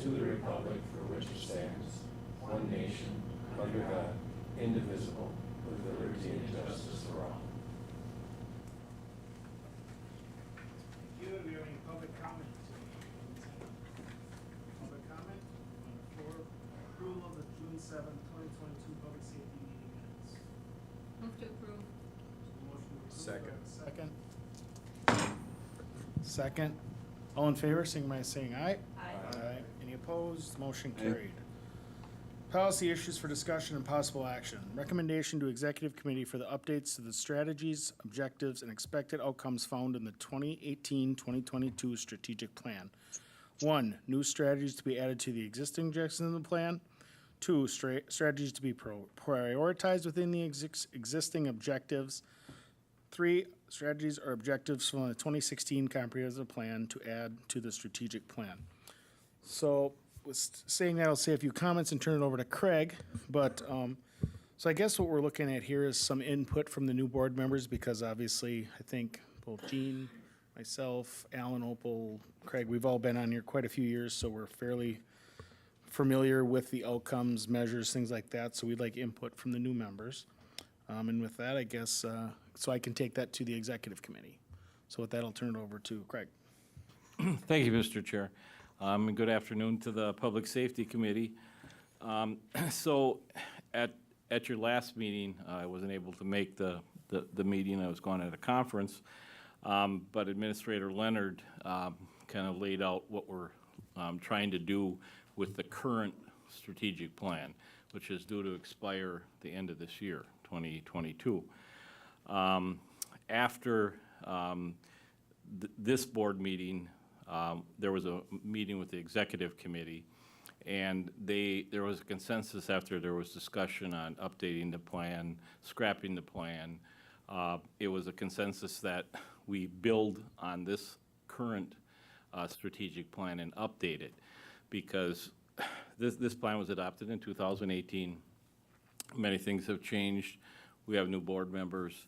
to the republic for which it stands, one nation, under God, indivisible, with liberty and justice for all. Thank you. Do we have any public comment? Public comment on the floor. Approval of the June 7th, 2022 Public Safety Meeting minutes. Move to approve. Motion to approve. Second. Second. Second. All in favor, sing by saying aye. Aye. Any opposed? Motion carried. Policy issues for discussion and possible action. Recommendation to Executive Committee for the updates to the strategies, objectives, and expected outcomes found in the 2018-2022 Strategic Plan. 1. New strategies to be added to the existing objectives in the plan. 2. Strategies to be prioritized within the existing objectives. 3. Strategies or objectives from the 2016 Comprehensive Plan to add to the strategic plan. So, with saying that, I'll say a few comments and turn it over to Craig. But, so I guess what we're looking at here is some input from the new board members, because obviously, I think both Gene, myself, Alan, Opal, Craig, we've all been on here quite a few years, so we're fairly familiar with the outcomes, measures, things like that. So we'd like input from the new members. And with that, I guess, so I can take that to the executive committee. So with that, I'll turn it over to Craig. Thank you, Mr. Chair. And good afternoon to the Public Safety Committee. So at your last meeting, I wasn't able to make the meeting. I was going at a conference. But Administrator Leonard kind of laid out what we're trying to do with the current strategic plan, which is due to expire the end of this year, 2022. After this board meeting, there was a meeting with the executive committee, and there was a consensus after there was discussion on updating the plan, scrapping the plan. It was a consensus that we build on this current strategic plan and update it, because this plan was adopted in 2018. Many things have changed. We have new board members,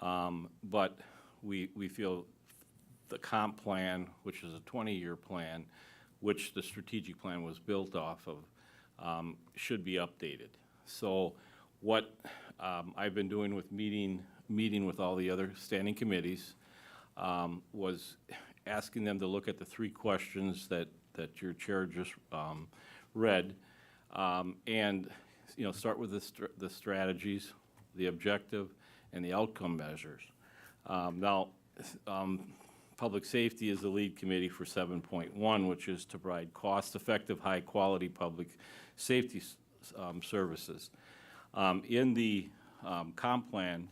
but we feel the comp plan, which is a 20-year plan, which the strategic plan was built off of, should be updated. So what I've been doing with meeting with all the other standing committees was asking them to look at the 3 questions that your chair just read, and start with the strategies, the objective, and the outcome measures. Now, Public Safety is the lead committee for 7.1, which is to provide cost-effective, high-quality public safety services. In the comp plan,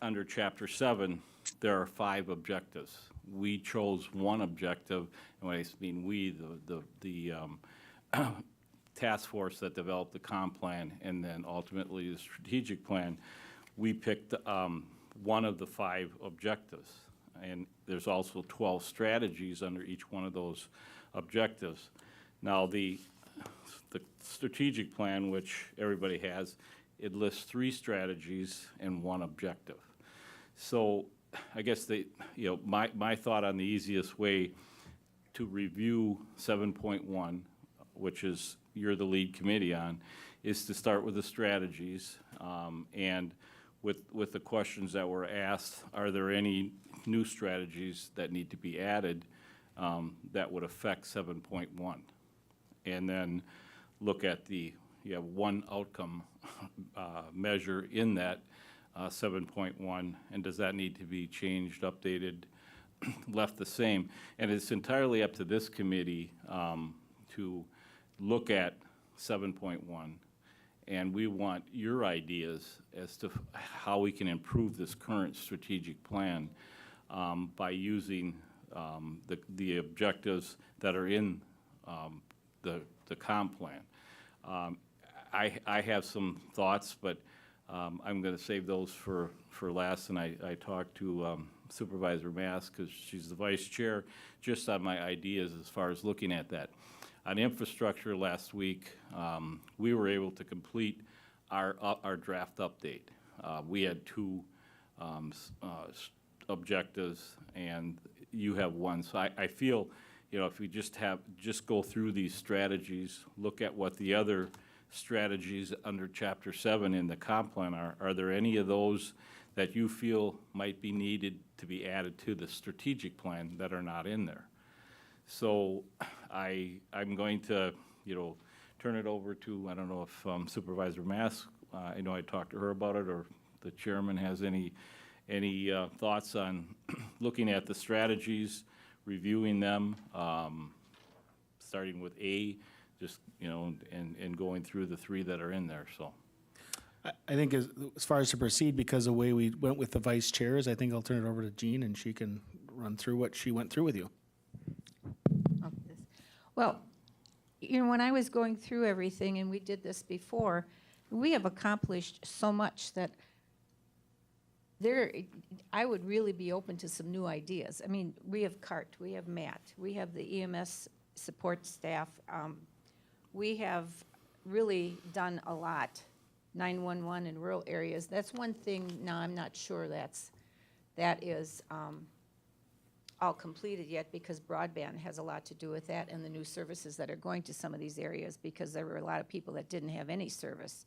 under Chapter 7, there are 5 objectives. We chose one objective, and when I mean we, the task force that developed the comp plan and then ultimately the strategic plan, we picked one of the 5 objectives. And there's also 12 strategies under each one of those objectives. Now, the strategic plan, which everybody has, it lists 3 strategies and 1 objective. So I guess my thought on the easiest way to review 7.1, which is you're the lead committee on, is to start with the strategies, and with the questions that were asked, are there any new strategies that need to be added that would affect 7.1? And then look at you have 1 outcome measure in that 7.1, and does that need to be changed, updated, left the same? And it's entirely up to this committee to look at 7.1, and we want your ideas as to how we can improve this current strategic plan by using the objectives that are in the comp plan. I have some thoughts, but I'm going to save those for last, and I talked to Supervisor Mass, because she's the vice chair, just on my ideas as far as looking at that. On infrastructure last week, we were able to complete our draft update. We had 2 objectives, and you have 1. So I feel if we just go through these strategies, look at what the other strategies under Chapter 7 in the comp plan are there any of those that you feel might be needed to be added to the strategic plan that are not in there? So I'm going to, turn it over to, I don't know if Supervisor Mask, I know I talked to her about it, or the chairman has any thoughts on looking at the strategies, reviewing them, starting with A, just, and going through the three that are in there, so. I think as far as to proceed, because the way we went with the vice chairs, I think I'll turn it over to Jean and she can run through what she went through with you. Well, when I was going through everything, and we did this before, we have accomplished so much that I would really be open to some new ideas. I mean, we have CART, we have MAT, we have the EMS support staff. We have really done a lot. 911 in rural areas. That's one thing. Now I'm not sure that is all completed yet, because broadband has a lot to do with that, and the new services that are going to some of these areas, because there were a lot of people that didn't have any service.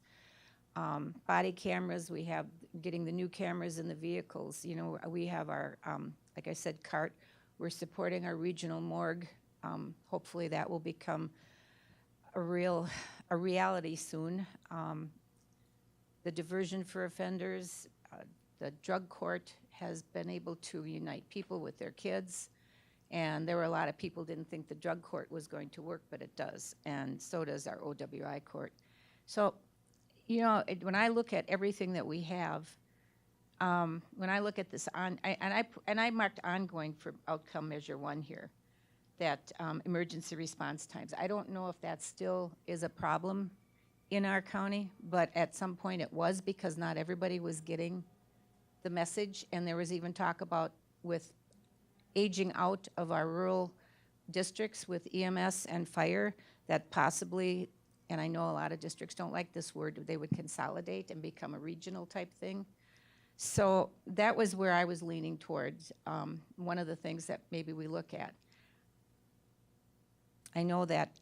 Body cameras, we have getting the new cameras in the vehicles. We have our, like I said, CART. We're supporting our regional morgue. Hopefully that will become a reality soon. The diversion for offenders, the drug court has been able to unite people with their kids, and there were a lot of people didn't think the drug court was going to work, but it does, and so does our OWI court. So, when I look at everything that we have, when I look at this I marked ongoing for outcome measure 1 here, that emergency response times. I don't know if that still is a problem in our county, but at some point it was, because not everybody was getting the message, and there was even talk about with aging out of our rural districts with EMS and fire, that possibly, and I know a lot of districts don't like this word, they would consolidate and become a regional type thing. So that was where I was leaning towards, one of the things that maybe we look at. I know that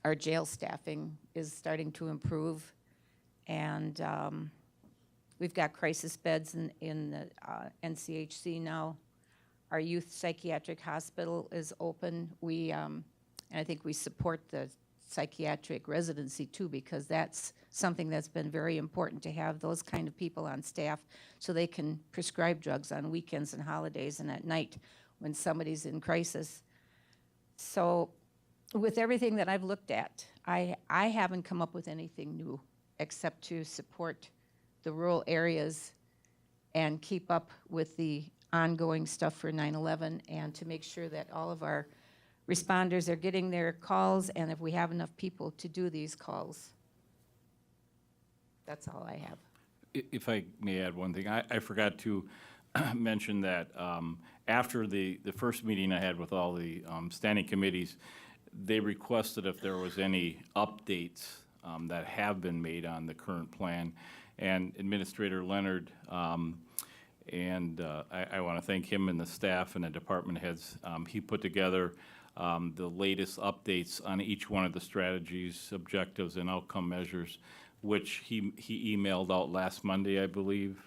our jail staffing is starting to improve, and we've got crisis beds in the NCHC now. Our youth psychiatric hospital is open. And I think we support the psychiatric residency too, because that's something that's been very important, to have those kind of people on staff so they can prescribe drugs on weekends and holidays and at night when somebody's in crisis. So with everything that I've looked at, I haven't come up with anything new except to support the rural areas and keep up with the ongoing stuff for 9/11, and to make sure that all of our responders are getting their calls, and if we have enough people to do these calls. That's all I have. If I may add one thing, I forgot to mention that after the first meeting I had with all the standing committees, they requested if there was any updates that have been made on the current plan. And Administrator Leonard, and I want to thank him and the staff and the department heads. He put together the latest updates on each one of the strategies, objectives, and outcome measures, which he emailed out last Monday, I believe,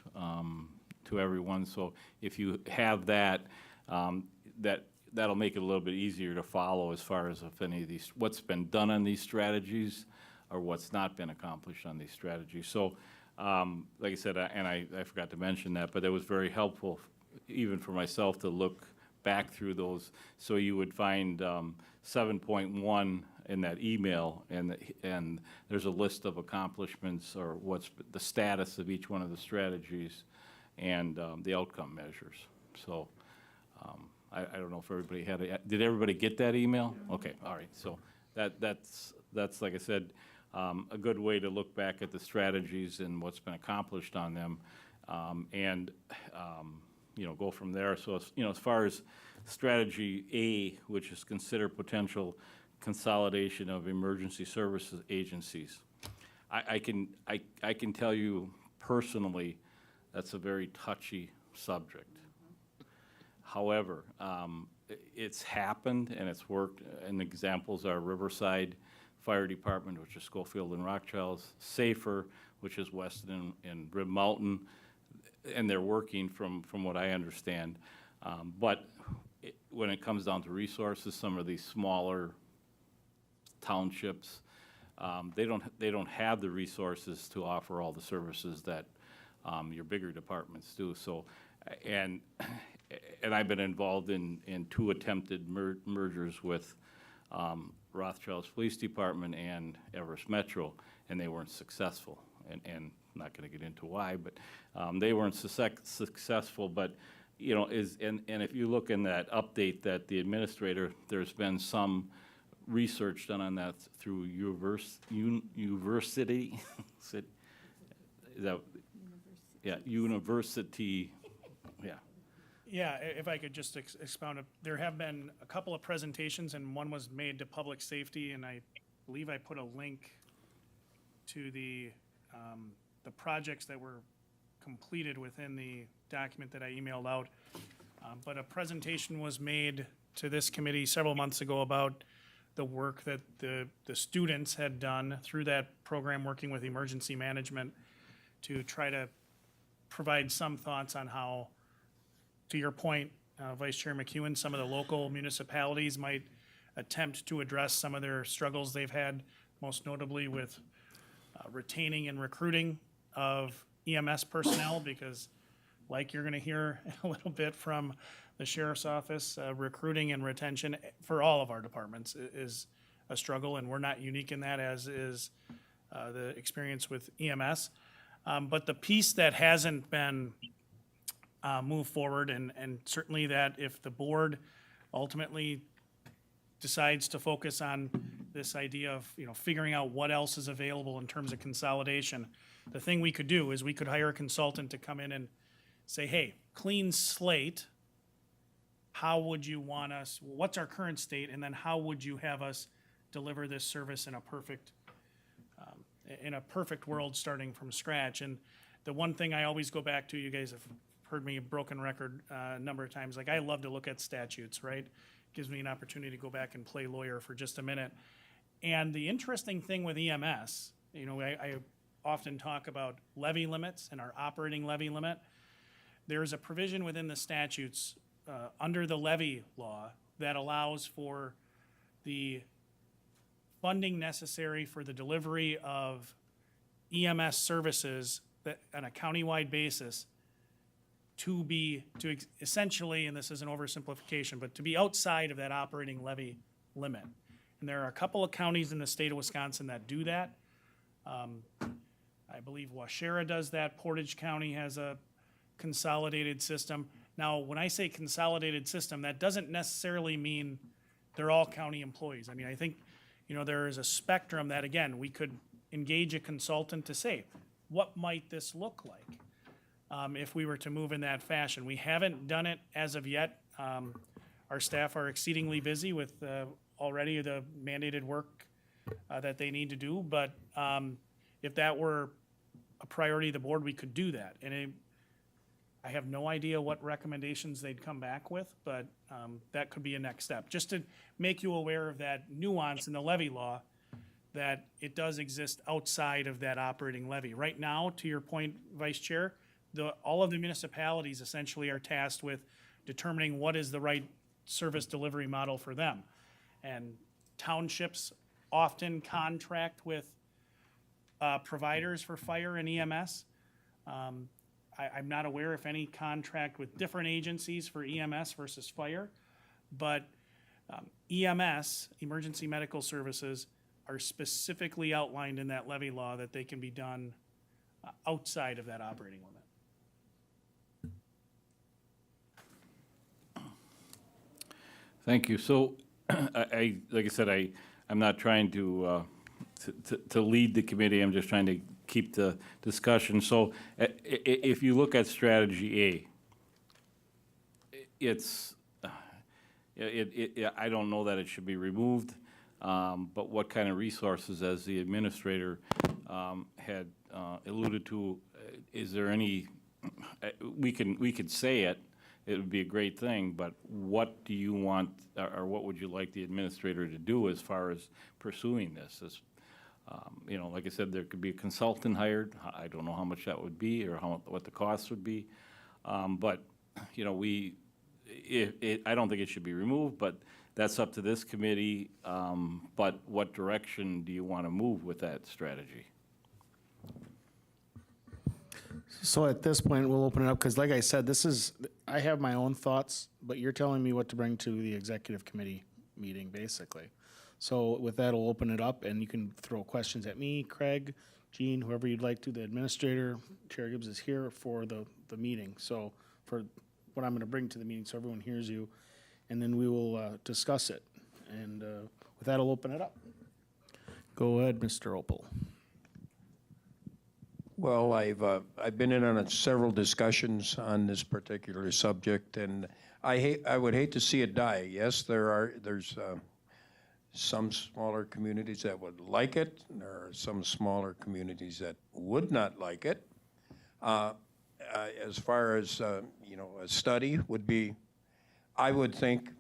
to everyone. So if you have that, that'll make it a little bit easier to follow as far as if any of these, what's been done on these strategies or what's not been accomplished on these strategies. So like I said, and I forgot to mention that, but it was very helpful even for myself to look back through those. So you would find 7.1 in that email, and there's a list of accomplishments or what's the status of each one of the strategies and the outcome measures. So I don't know if everybody had it. Did everybody get that email? Okay, all right. So that's like I said, a good way to look back at the strategies and what's been accomplished on them, and go from there. So as far as strategy A, which is consider potential consolidation of emergency services agencies, I can tell you personally that's a very touchy subject. However, it's happened and it's worked, and examples are Riverside Fire Department, which is Schofield and Rothschild's, Safer, which is Weston and Rib Mountain, and they're working from what I understand. But when it comes down to resources, some of these smaller townships, they don't have the resources to offer all the services that your bigger departments do. So, and I've been involved in 2 attempted mergers with Rothschild's Police Department and Everest Metro, and they weren't successful. And I'm not going to get into why, but they weren't successful. But you know, and if you look in that update that the administrator, there's been some research done on that through university. Is that, yeah, university, yeah. Yeah, if I could just expound, there have been a couple of presentations, and one was made to public safety, and I believe I put a link to the projects that were completed within the document that I emailed out. But a presentation was made to this committee several months ago about the work that the students had done through that program, working with emergency management, to try to provide some thoughts on how, to your point, Vice Chair McEwen, some of the local municipalities might attempt to address some of their struggles they've had, most notably with retaining and recruiting of EMS personnel, because like you're gonna hear a little bit from the sheriff's office, recruiting and retention for all of our departments is a struggle, and we're not unique in that, as is the experience with EMS. But the piece that hasn't been moved forward, and certainly that if the board ultimately decides to focus on this idea of, you know, figuring out what else is available in terms of consolidation, the thing we could do is we could hire a consultant to come in and say, hey, clean slate, how would you want us, what's our current state, and then how would you have us deliver this service in a perfect world starting from scratch? And the one thing I always go back to, you guys have heard me a broken record a number of times, like I love to look at statutes, right? Gives me an opportunity to go back and play lawyer for just a minute. And the interesting thing with EMS, you know, I often talk about levy limits and our operating levy limit. There is a provision within the statutes under the levy law that allows for the funding necessary for the delivery of EMS services that on a countywide basis to essentially, and this is an oversimplification, but to be outside of that operating levy limit. And there are a couple of counties in the state of Wisconsin that do that. I believe Waushara does that. Portage County has a consolidated system. Now, when I say consolidated system, that doesn't necessarily mean they're all county employees. I mean, I think, you know, there is a spectrum that, again, we could engage a consultant to say, what might this look like if we were to move in that fashion? We haven't done it as of yet. Our staff are exceedingly busy with already the mandated work that they need to do, but if that were a priority of the board, we could do that. And I have no idea what recommendations they'd come back with, but that could be a next step. Just to make you aware of that nuance in the levy law, that it does exist outside of that operating levy. Right now, to your point, Vice Chair, all of the municipalities essentially are tasked with determining what is the right service delivery model for them. And townships often contract with providers for fire and EMS. I'm not aware if any contract with different agencies for EMS versus fire, but EMS, emergency medical services, are specifically outlined in that levy law that they can be done outside of that operating limit. Thank you. So, like I said, I'm not trying to lead the committee. I'm just trying to keep the discussion. So, if you look at strategy A, I don't know that it should be removed, but what kind of resources, as the administrator had alluded to, is there any? We could say it, it would be a great thing, but what do you want, or what would you like the administrator to do as far as pursuing this? You know, like I said, there could be a consultant hired. I don't know how much that would be or what the cost would be. But, you know, I don't think it should be removed, but that's up to this committee. But what direction do you want to move with that strategy? So at this point, we'll open it up, because like I said, I have my own thoughts, but you're telling me what to bring to the executive committee meeting, basically. So with that, we'll open it up, and you can throw questions at me, Craig, Gene, whoever you'd like to. The administrator, Chair Gibbs, is here for the meeting, so for what I'm going to bring to the meeting, so everyone hears you, and then we will discuss it. And with that, I'll open it up. Go ahead, Mr. Opel. Well, I've been in on several discussions on this particular subject, and I would hate to see it die. Yes, there's some smaller communities that would like it. There are some smaller communities that would not like it. As far as you know, a study would be, I would think,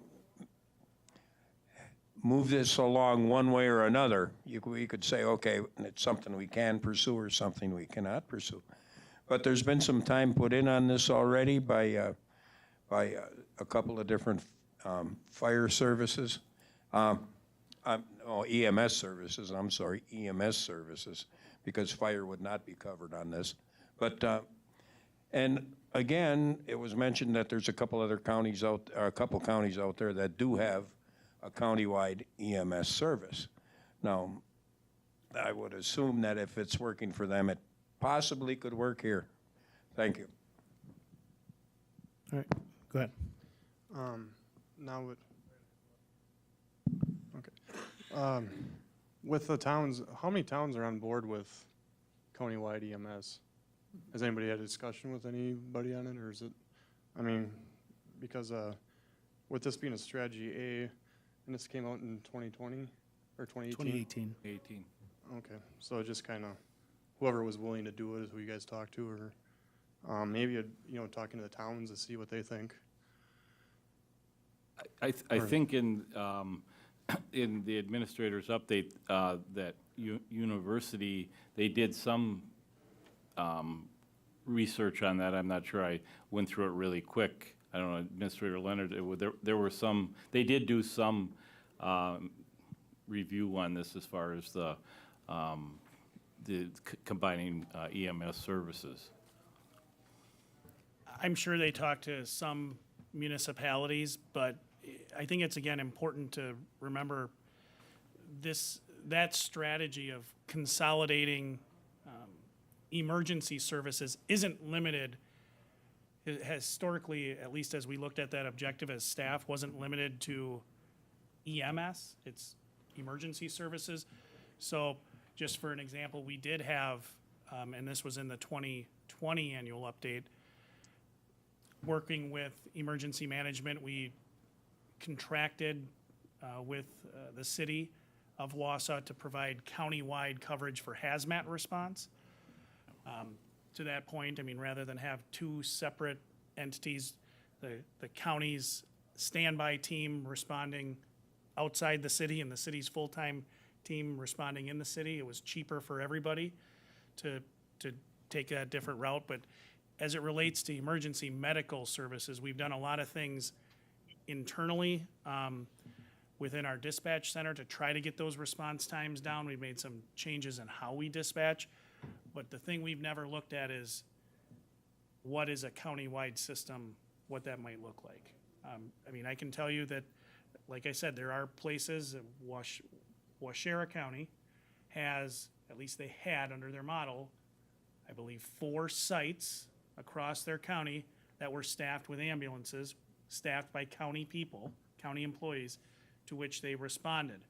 move this along one way or another. We could say, okay, it's something we can pursue or something we cannot pursue. But there's been some time put in on this already by a couple of different fire services, EMS services, I'm sorry, EMS services, because fire would not be covered on this. But, and again, it was mentioned that there's a couple counties out there that do have a countywide EMS service. Now, I would assume that if it's working for them, it possibly could work here. Thank you. All right, go ahead. With the towns, how many towns are on board with countywide EMS? Has anybody had a discussion with anybody on it, or is it, I mean, because with this being a strategy A, and this came out in 2020 or 2018? 2018. Okay, so just kind of whoever was willing to do it is who you guys talked to, or maybe talking to the towns to see what they think. I think in the administrator's update that university, they did some research on that. I'm not sure I went through it really quick. I don't know, Administrator Leonard, there were some, they did do some review on this as far as the combining EMS services. I'm sure they talked to some municipalities, but I think it's, again, important to remember that strategy of consolidating emergency services isn't limited. It historically, at least as we looked at that objective as staff, wasn't limited to EMS, it's emergency services. So just for an example, we did have, and this was in the 2020 annual update, working with emergency management, we contracted with the city of Wausau to provide countywide coverage for hazmat response. To that point, I mean, rather than have two separate entities, the county's standby team responding outside the city and the city's full-time team responding in the city, it was cheaper for everybody to take a different route. But as it relates to emergency medical services, we've done a lot of things internally within our dispatch center to try to get those response times down. We've made some changes in how we dispatch. But the thing we've never looked at is what is a countywide system, what that might look like. I mean, I can tell you that, like I said, there are places, Waushara County has, at least they had under their model, I believe 4 sites across their county that were staffed with ambulances, staffed by county people, county employees, to which they responded.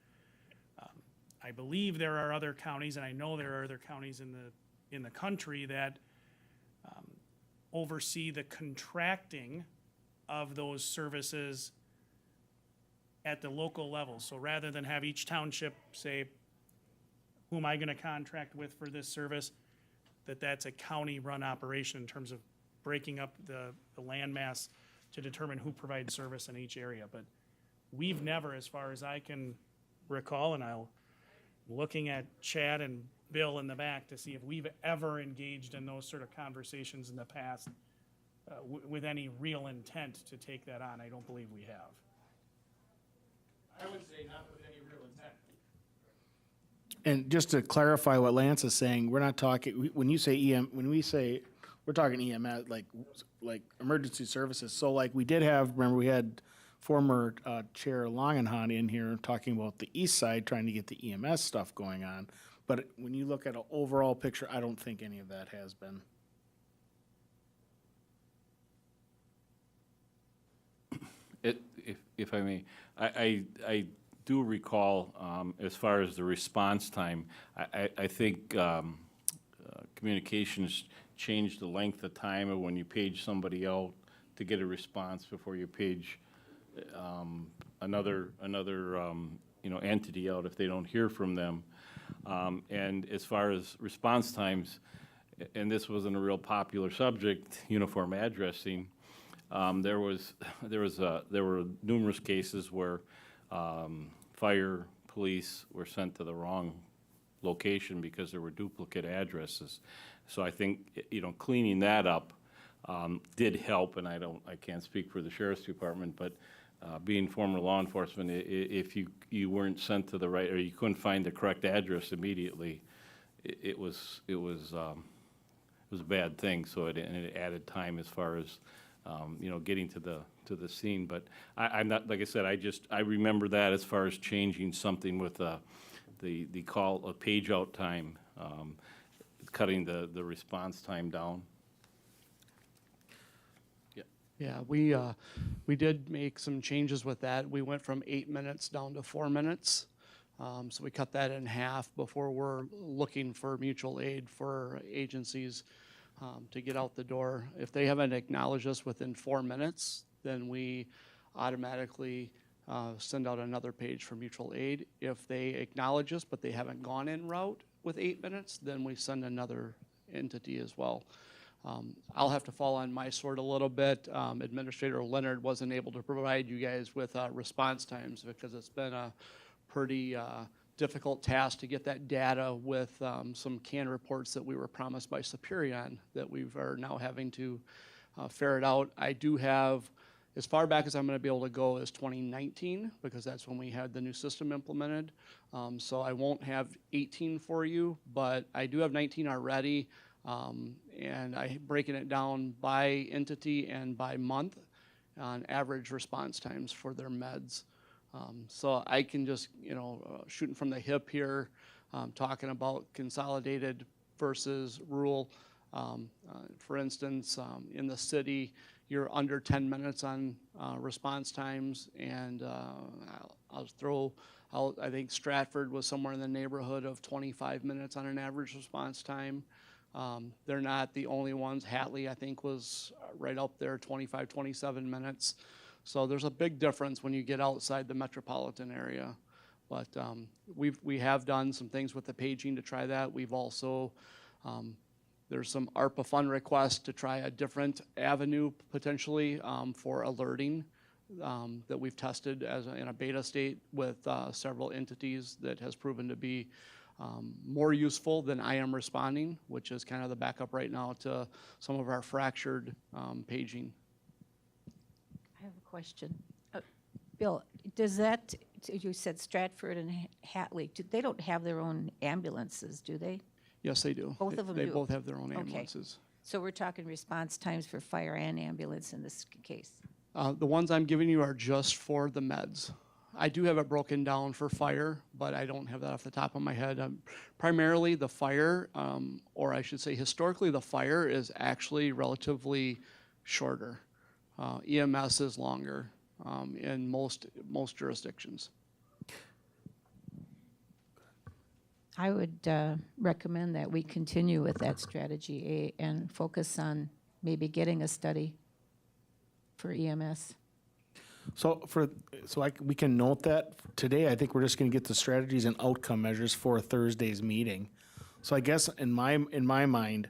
I believe there are other counties, and I know there are other counties in the country that oversee the contracting of those services at the local level. So rather than have each township say, who am I going to contract with for this service, that's a county-run operation in terms of breaking up the landmass to determine who provides service in each area. But we've never, as far as I can recall, and looking at Chad and Bill in the back to see if we've ever engaged in those sort of conversations in the past with any real intent to take that on. I don't believe we have. I would say not with any real intent. And just to clarify what Lance is saying, we're not talking, when you say when we say, we're talking EMS, like emergency services. So like we did have, remember we had former Chair Longenhan in here talking about the east side, trying to get the EMS stuff going on. But when you look at an overall picture, I don't think any of that has been. If I may, I do recall, as far as the response time, I think communications changed the length of time of when you page somebody out to get a response before you page another entity out if they don't hear from them. And as far as response times, and this wasn't a real popular subject, uniform addressing, there were numerous cases where fire, police were sent to the wrong location because there were duplicate addresses. So I think, cleaning that up did help, and I can't speak for the sheriff's department, but being former law enforcement, if you weren't sent to the right, or you couldn't find the correct address immediately, it was a bad thing. So it added time as far as getting to the scene. But I'm not, like I said, I remember that as far as changing something with the call, page out time, cutting the response time down. Yeah, we did make some changes with that. We went from 8 minutes down to 4 minutes. So we cut that in half before we're looking for mutual aid for agencies to get out the door. If they haven't acknowledged us within 4 minutes, then we automatically send out another page for mutual aid. If they acknowledge us but they haven't gone en route with 8 minutes, then we send another entity as well. I'll have to fall on my sword a little bit. Administrator Leonard wasn't able to provide you guys with response times because it's been a pretty difficult task to get that data with some canned reports that we were promised by Superior that we are now having to ferret out. I do have, as far back as I'm going to be able to go, is 2019 because that's when we had the new system implemented. So I won't have 18 for you, but I do have 19 already. And I'm breaking it down by entity and by month on average response times for their meds. So I can just, shooting from the hip here, talking about consolidated versus rural. For instance, in the city, you're under 10 minutes on response times, and I'll throw out, I think Stratford was somewhere in the neighborhood of 25 minutes on an average response time. They're not the only ones. Hatley, I think, was right up there, 25, 27 minutes. So there's a big difference when you get outside the metropolitan area. But we have done some things with the paging to try that. We've also, there's some ARPA fund requests to try a different avenue potentially for alerting that we've tested in a beta state with several entities that has proven to be more useful than I am responding, which is kind of the backup right now to some of our fractured paging. I have a question. Bill, does that, you said Stratford and Hatley, they don't have their own ambulances, do they? Yes, they do. Both of them They do? both have their own Okay. ambulances. So we're talking response times for fire and ambulance in this case? The ones I'm giving you are just for the meds. I do have it broken down for fire, but I don't have that off the top of my head. Primarily the fire, or I should say historically, the fire is actually relatively shorter. EMS is longer in most jurisdictions. I would recommend that we continue with that strategy and focus on maybe getting a study for EMS. So we can note that today. I think we're just going to get the strategies and outcome measures for Thursday's meeting. So I guess in my mind,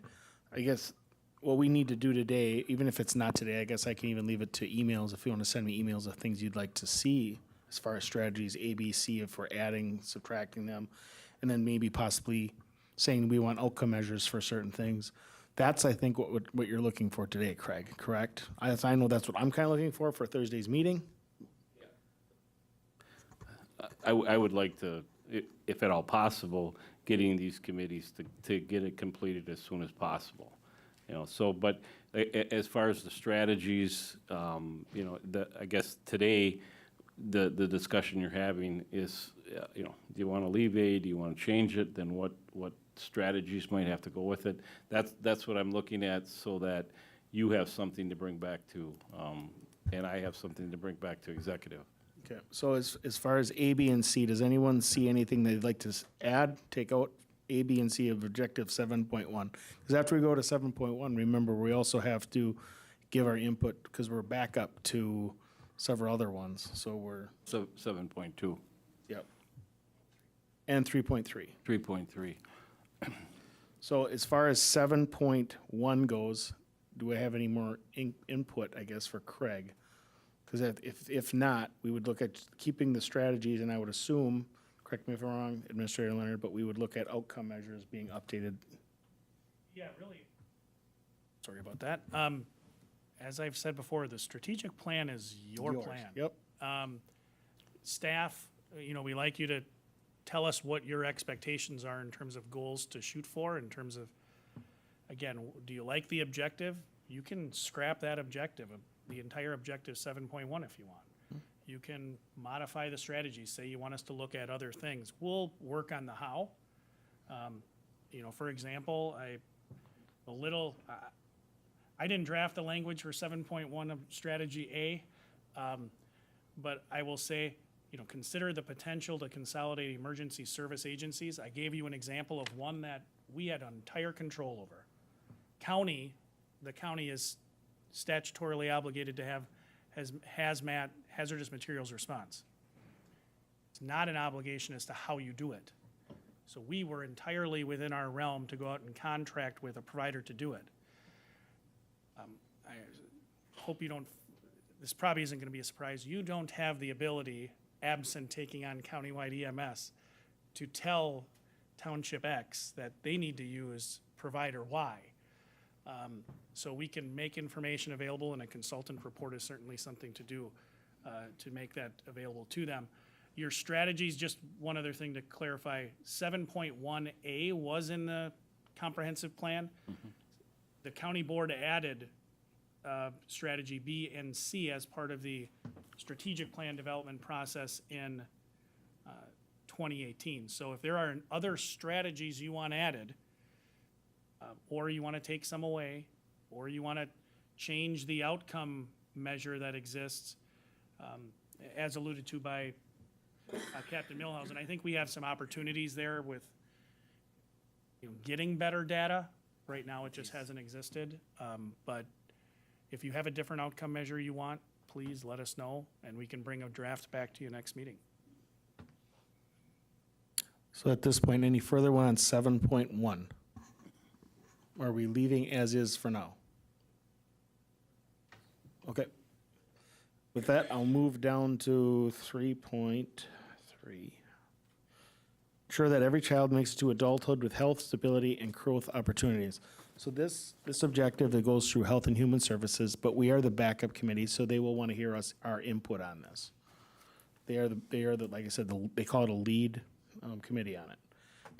I guess what we need to do today, even if it's not today, I guess I can even leave it to emails, if you want to send me emails of things you'd like to see as far as strategies, A, B, C, if we're adding, subtracting them, and then maybe possibly saying we want outcome measures for certain things. That's, I think, what you're looking for today, Craig, correct? I know that's what I'm kind of looking for Thursday's meeting. I would like to, if at all possible, getting these committees to get it completed as soon as possible. You know, so, but as far as the strategies, you know, I guess today, the discussion you're having is, you know, do you want to leave aid, do you want to change it, then what strategies might have to go with it? That's what I'm looking at, so that you have something to bring back to, and I have something to bring back to executive. Okay, so as far as A, B, and C, does anyone see anything they'd like to add, take out A, B, and C of objective 7.1? Because after we go to 7.1, remember, we also have to give our input, because we're back up to several other ones, so we're, So 7.2, yep. And 3.3. 3.3. So as far as 7.1 goes, do we have any more input, I guess, for Craig? Because if not, we would look at keeping the strategies, and I would assume, correct me if I'm wrong, Administrator Leonard, but we would look at outcome measures being updated. Yeah, really. Sorry about that. As I've said before, the strategic plan is your Yours. plan. Yep. Staff, you know, we like you to tell us what your expectations are in terms of goals to shoot for, in terms of, again, do you like the objective? You can scrap that objective, the entire objective 7.1 if you want. You can modify the strategy, say you want us to look at other things. We'll work on the how. You know, for example, I didn't draft the language for 7.1 of strategy A, but I will say, you know, consider the potential to consolidate emergency service agencies. I gave you an example of one that we had entire control over. The county is statutorily obligated to have hazmat, hazardous materials response. It's not an obligation as to how you do it. So we were entirely within our realm to go out and contract with a provider to do it. I hope you don't, this probably isn't gonna be a surprise, you don't have the ability, absent taking on countywide EMS, to tell Township X that they need to use provider Y. So we can make information available, and a consultant report is certainly something to do to make that available to them. Your strategies, just one other thing to clarify, 7.1A was in the comprehensive plan. The county board added strategy B and C as part of the strategic plan development process in 2018. So if there are other strategies you want added, or you want to take some away, or you want to change the outcome measure that exists, as alluded to by Captain Milhouse, and I think we have some opportunities there with, you know, getting better data. Right now, it just hasn't existed. But if you have a different outcome measure you want, please let us know, and we can bring a draft back to you next meeting. So at this point, any further one on 7.1? Are we leaving as is for now? Okay. With that, I'll move down to 3.3. Ensure that every child makes it to adulthood with health, stability, and growth opportunities. So this objective that goes through Health and Human Services, but we are the backup committee, so they will want to hear our input on this. They are the like I said, they call it a lead committee on it.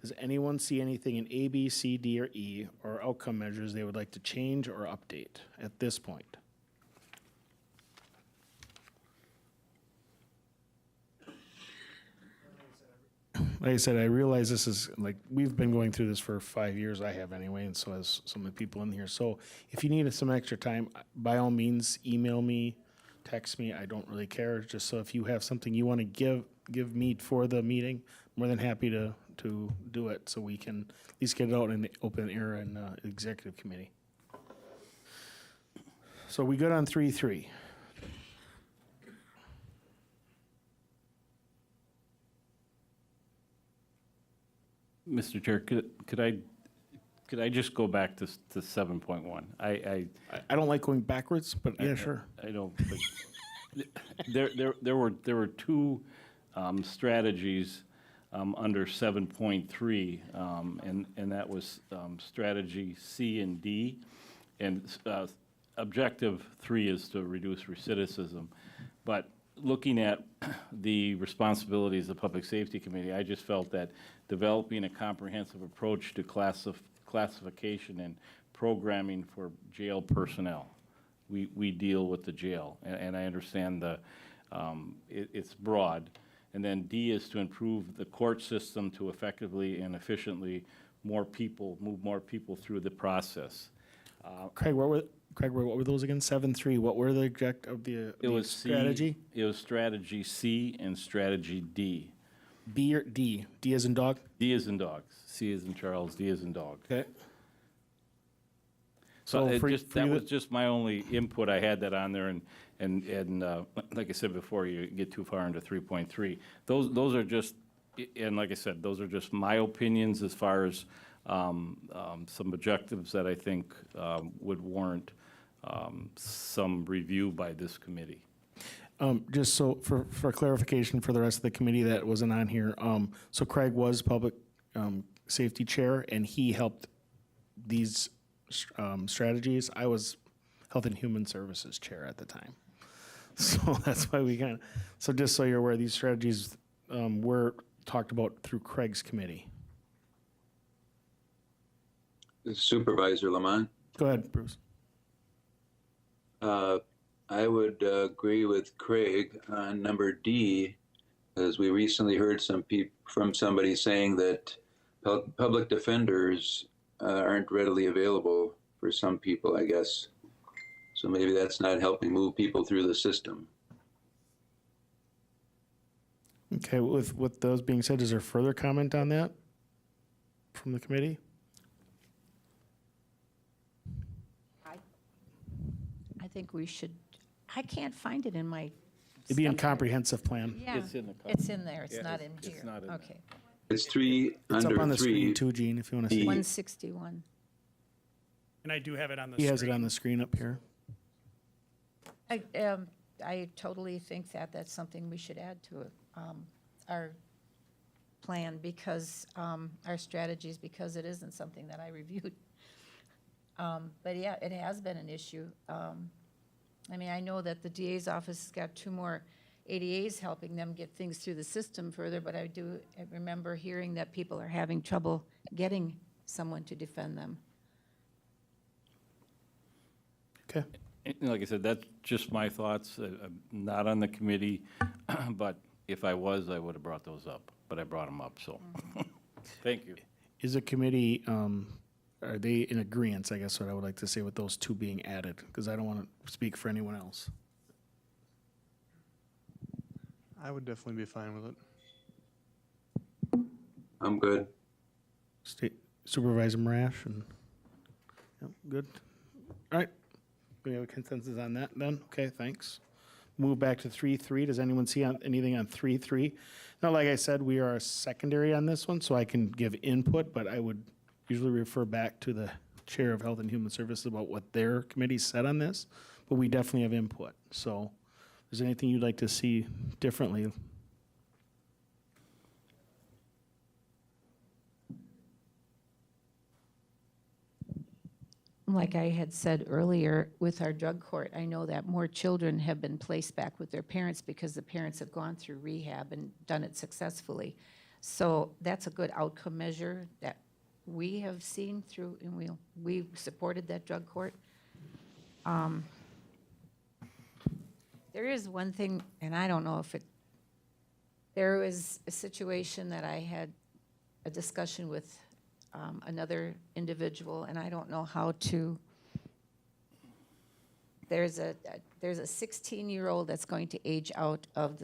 Does anyone see anything in A, B, C, D, or E, or outcome measures they would like to change or update at this point? Like I said, I realize this is, like, we've been going through this for 5 years, I have anyway, and so has some of the people in here. So if you need some extra time, by all means, email me, text me, I don't really care. Just so if you have something you want to give me for the meeting, more than happy to do it, so we can at least get it out in the open air and executive committee. So we good on 3.3? Mr. Chair, could I Could I just go back to 7.1? I don't like going backwards, but yeah, sure. I don't, but there were two strategies under 7.3, and that was strategy C and D. And objective 3 is to reduce recidivism. But looking at the responsibilities of the Public Safety Committee, I just felt that developing a comprehensive approach to classification and programming for jail personnel. We deal with the jail, and I understand it's broad. And then D is to improve the court system to effectively and efficiently move more people through the process. Craig, what were those again? 7.3. What were the object of the strategy? It was strategy C and strategy D. B or D? D as in dog? D as in dogs. C as in Charles, D as in dog. Okay. So So that was just my only input. I had that on there, and like I said before, you get too far into 3.3. Those are just, and like I said, those are just my opinions as far as some objectives that I think would warrant some review by this committee. Just so for clarification for the rest of the committee that wasn't on here, so Craig was public safety chair, and he helped these strategies. I was Health and Human Services chair at the time. So that's why we so just so you're aware, these strategies were talked about through Craig's committee. Supervisor Lamont. Go ahead, Bruce. I would agree with Craig on number D, as we recently heard from somebody saying that public defenders aren't readily available for some people, I guess. So maybe that's not helping move people through the system. Okay, with those being said, is there further comment on that from the committee? I think we should, I can't find it in my. It'd be in stuff. comprehensive plan. Yeah, It's in the co- it's in there, it's Yeah, not in it's here. not in there. Okay. It's three It's up under on the screen three. too, Gene, if you want to see. 161. And I do have it on the He screen. has it on the screen up here. I totally think that that's something we should add to our plan because, our strategies, because it isn't something that I reviewed. But yeah, it has been an issue. I mean, I know that the DA's office has got 2 more ADAs helping them get things through the system further, but I remember hearing that people are having trouble getting someone to defend them. Okay. And like I said, that's just my thoughts. I'm not on the committee, but if I was, I would have brought those up. But I brought them up, so thank you. Is a committee, are they in agreeance, I guess what I would like to say, with those 2 being added? Because I don't want to speak for anyone else. I would definitely be fine with it. I'm good. State Supervisor Marash and, yep, good. All right, we have a consensus on that then? Okay, thanks. Move back to 3.3. Does anyone see anything on 3.3? Now, like I said, we are a secondary on this one, so I can give input, but I would usually refer back to the Chair of Health and Human Services about what their committee said on this, but we definitely have input. So is there anything you'd like to see differently? Like I had said earlier, with our drug court, I know that more children have been placed back with their parents because the parents have gone through rehab and done it successfully. So that's a good outcome measure that we have seen through, and we supported that drug court. There is one thing, and I don't know if there was a situation that I had a discussion with another individual, and I don't know how to. There's a 16-year-old that's going to age out of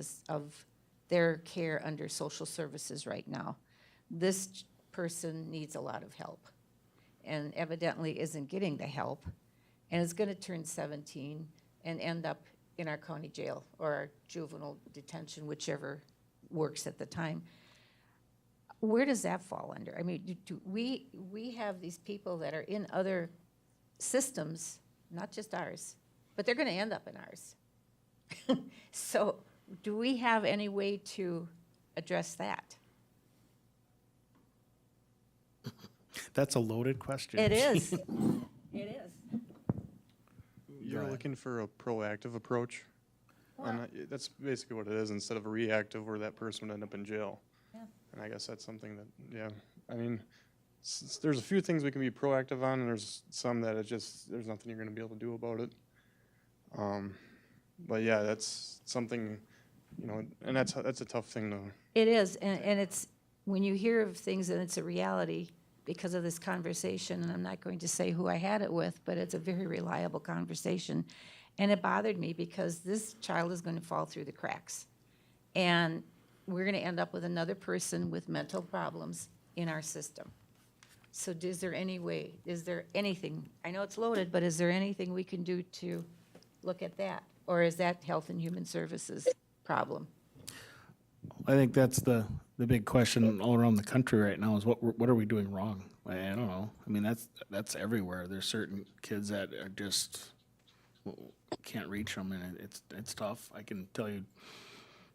their care under social services right now. This person needs a lot of help, and evidently isn't getting the help, and is going to turn 17 and end up in our county jail or our juvenile detention, whichever works at the time. Where does that fall under? I mean, we have these people that are in other systems, not just ours, but they're gonna end up in ours. So, do we have any way to address that? That's a loaded question. It is. It is. You're Right. looking for a proactive approach? And that's basically what it is, instead of a reactive where that person would end up in jail. Yeah. And I guess that's something that, yeah, I mean, there's a few things we can be proactive on, and there's some that it just, there's nothing you're gonna be able to do about it. But yeah, that's something, you know, and that's a tough thing to, It is, and it's, when you hear of things and it's a reality because of this conversation, and I'm not going to say who I had it with, but it's a very reliable conversation. And it bothered me because this child is going to fall through the cracks. And we're going to end up with another person with mental problems in our system. So is there any way, is there anything, I know it's loaded, but is there anything we can do to look at that? Or is that Health and Human Services problem? I think that's the big question all around the country right now is what are we doing wrong? I don't know. I mean, that's everywhere. There's certain kids that are just can't reach them, and it's tough. I can tell you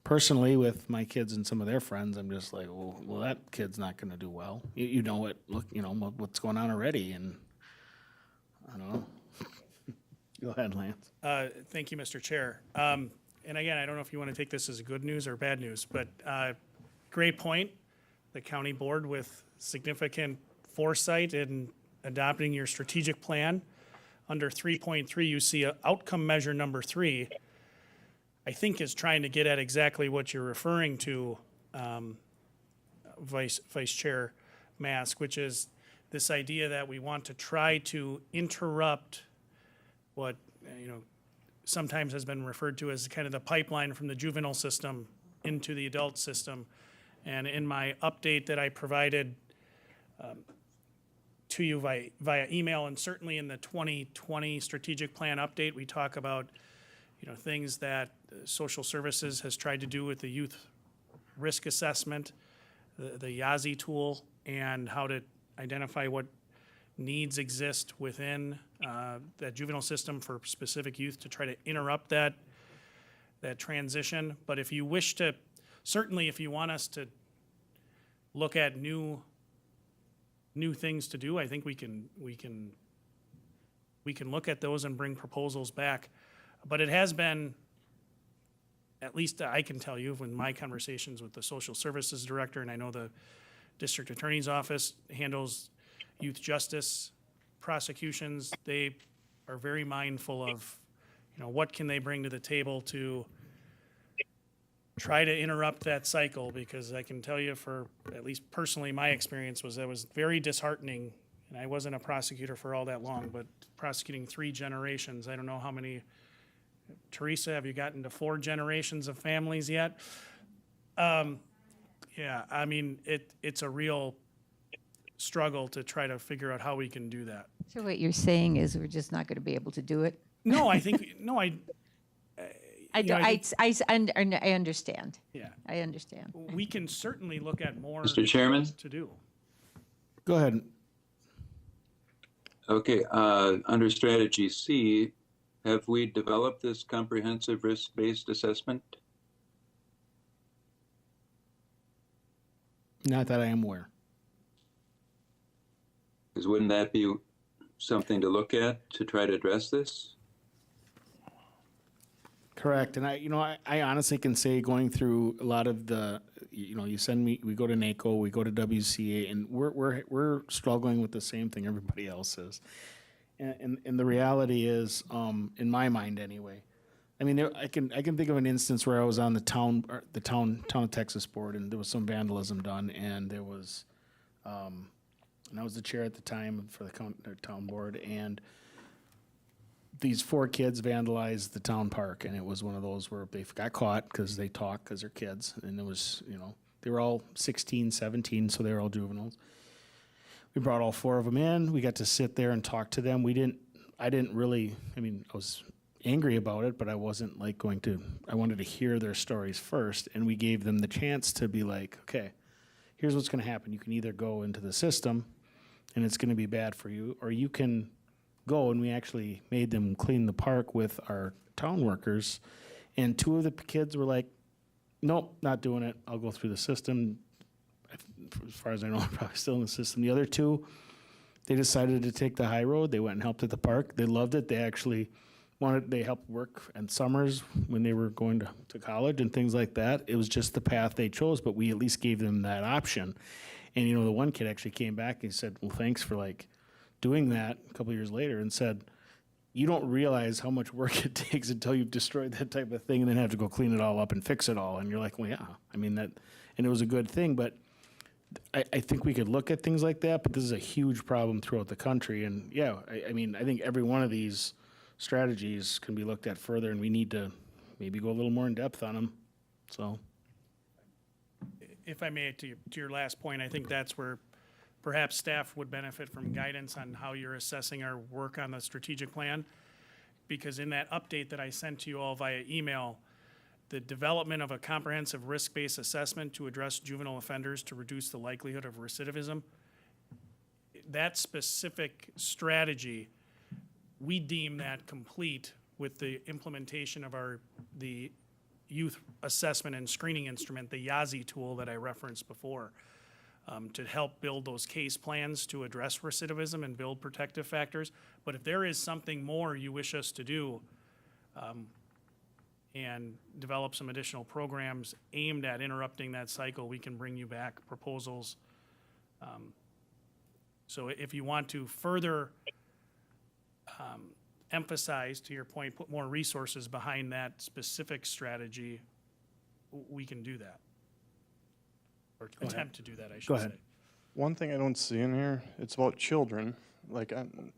personally with my kids and some of their friends, I'm just like, well, that kid's not going to do well. You know it. Look, you know what's going on already, and I don't know. Go ahead, Lance. Thank you, Mr. Chair. And again, I don't know if you want to take this as good news or bad news, but great point. The county board with significant foresight in adopting your strategic plan. Under 3.3, you see outcome measure number 3, I think is trying to get at exactly what you're referring to, Vice Chair Mask, which is this idea that we want to try to interrupt what, sometimes has been referred to as kind of the pipeline from the juvenile system into the adult system. And in my update that I provided to you via email, and certainly in the 2020 strategic plan update, we talk about, things that social services has tried to do with the youth risk assessment, the YAZI tool, and how to identify what needs exist within that juvenile system for specific youth to try to interrupt that transition. But if you wish to, certainly if you want us to look at new things to do, I think we can look at those and bring proposals back. But it has been, at least I can tell you in my conversations with the social services director, and I know the district attorney's office handles youth justice prosecutions, they are very mindful of, what can they bring to the table to try to interrupt that cycle, because I can tell you for, at least personally, my experience was that was very disheartening, and I wasn't a prosecutor for all that long, but prosecuting 3 generations, I don't know how many, Teresa, have you gotten to 4 generations of families yet? Yeah, I mean, it's a real struggle to try to figure out how we can do that. So what you're saying is we're just not going to be able to do it? No, I think, I understand. yeah, I understand. we can certainly look at more Mr. Chairman? to do. Go ahead. Okay, under strategy C, have we developed this comprehensive risk-based assessment? Not that I am aware. Because wouldn't that be something to look at to try to address this? Correct, and I honestly can say going through a lot of the, you send me, we go to NACO, we go to WCA, and we're struggling with the same thing everybody else is, and the reality is, in my mind anyway, I mean, I can think of an instance where I was on the town of Texas board, and there was some vandalism done, and there was, and I was the chair at the time for the town board, and these 4 kids vandalized the town park, and it was one of those where they got caught because they talk because they're kids, and it was, they were all 16, 17, so they were all juveniles. We brought all 4 of them in. We got to sit there and talk to them. I didn't really, I was angry about it, but I wasn't like I wanted to hear their stories first, and we gave them the chance to be like, okay, here's what's gonna happen. You can either go into the system and it's gonna be bad for you, or you can go, and we actually made them clean the park with our town workers. And 2 of the kids were like, nope, not doing it. I'll go through the system. As far as I know, I'm probably still in the system. The other 2, they decided to take the high road. They went and helped at the park. They loved it. They actually they helped work in summers when they were going to college and things like that. It was just the path they chose, but we at least gave them that option. And, you know, the one kid actually came back and said, well, thanks for like doing that a couple years later, and said, you don't realize how much work it takes until you've destroyed that type of thing and then have to go clean it all up and fix it all. And you're like, well, yeah, I mean that, and it was a good thing, but I think we could look at things like that, but this is a huge problem throughout the country. And yeah, I mean, I think every one of these strategies can be looked at further, and we need to maybe go a little more in depth on them. So, If I may, to your last point, I think that's where perhaps staff would benefit from guidance on how you're assessing our work on the strategic plan. Because in that update that I sent to you all via email, the development of a comprehensive risk-based assessment to address juvenile offenders to reduce the likelihood of recidivism, that specific strategy, we deem that complete with the implementation of the youth assessment and screening instrument, the YAZI tool that I referenced before, to help build those case plans to address recidivism and build protective factors. But if there is something more you wish us to do, and develop some additional programs aimed at interrupting that cycle, we can bring you back proposals. So if you want to further emphasize, to your point, put more resources behind that specific strategy, we can do that. Or attempt to do that, I should say. One thing I don't see in here, it's about children. Like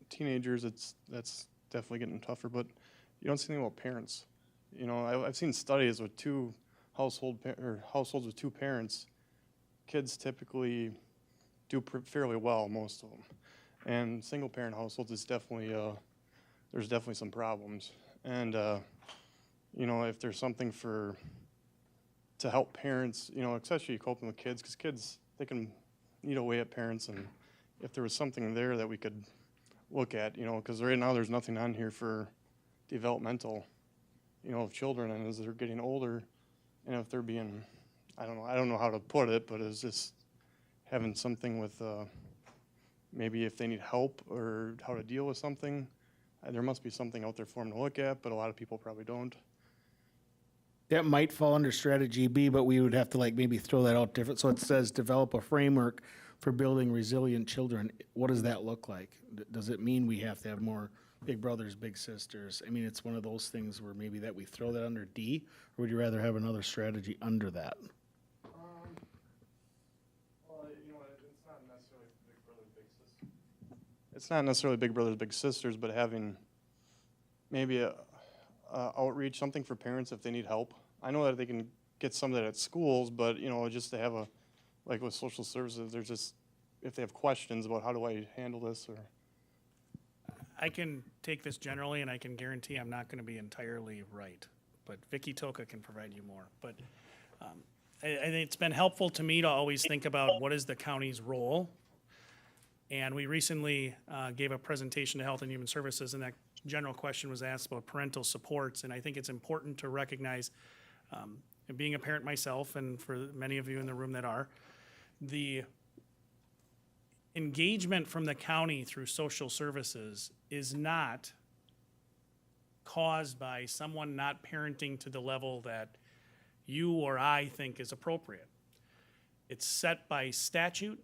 teenagers, that's definitely getting tougher, but you don't see anything about parents. You know, I've seen studies with households with 2 parents. Kids typically do fairly well, most of them. And single parent households is definitely there's definitely some problems. And you know, if there's something to help parents, you know, especially coping with kids, because kids, they can eat away at parents, and if there was something there that we could look at, you know, because right now there's nothing on here for developmental, you know, of children, and as they're getting older, and if they're being, I don't know how to put it, but it's just having something with maybe if they need help or how to deal with something, there must be something out there for them to look at, but a lot of people probably don't. that might fall under strategy B, but we would have to like maybe throw that out different. So it says develop a framework for building resilient children. What does that look like? Does it mean we have to have more big brothers, big sisters? I mean, it's one of those things where maybe that we throw that under D, or would you rather have another strategy under that? Well, you know, it's not necessarily big brothers, big sisters. It's not necessarily big brothers, big sisters, but having maybe a outreach, something for parents if they need help. I know that they can get some of that at schools, but you know, just to have a, like with social services, there's just, if they have questions about how do I handle this, or. I can take this generally, and I can guarantee I'm not going to be entirely right. But Vicky Toka can provide you more. But I think it's been helpful to me to always think about what is the county's role. And we recently gave a presentation to Health and Human Services, and that general question was asked about parental supports. And I think it's important to recognize, being a parent myself, and for many of you in the room that are, the engagement from the county through social services is not caused by someone not parenting to the level that you or I think is appropriate. It's set by statute,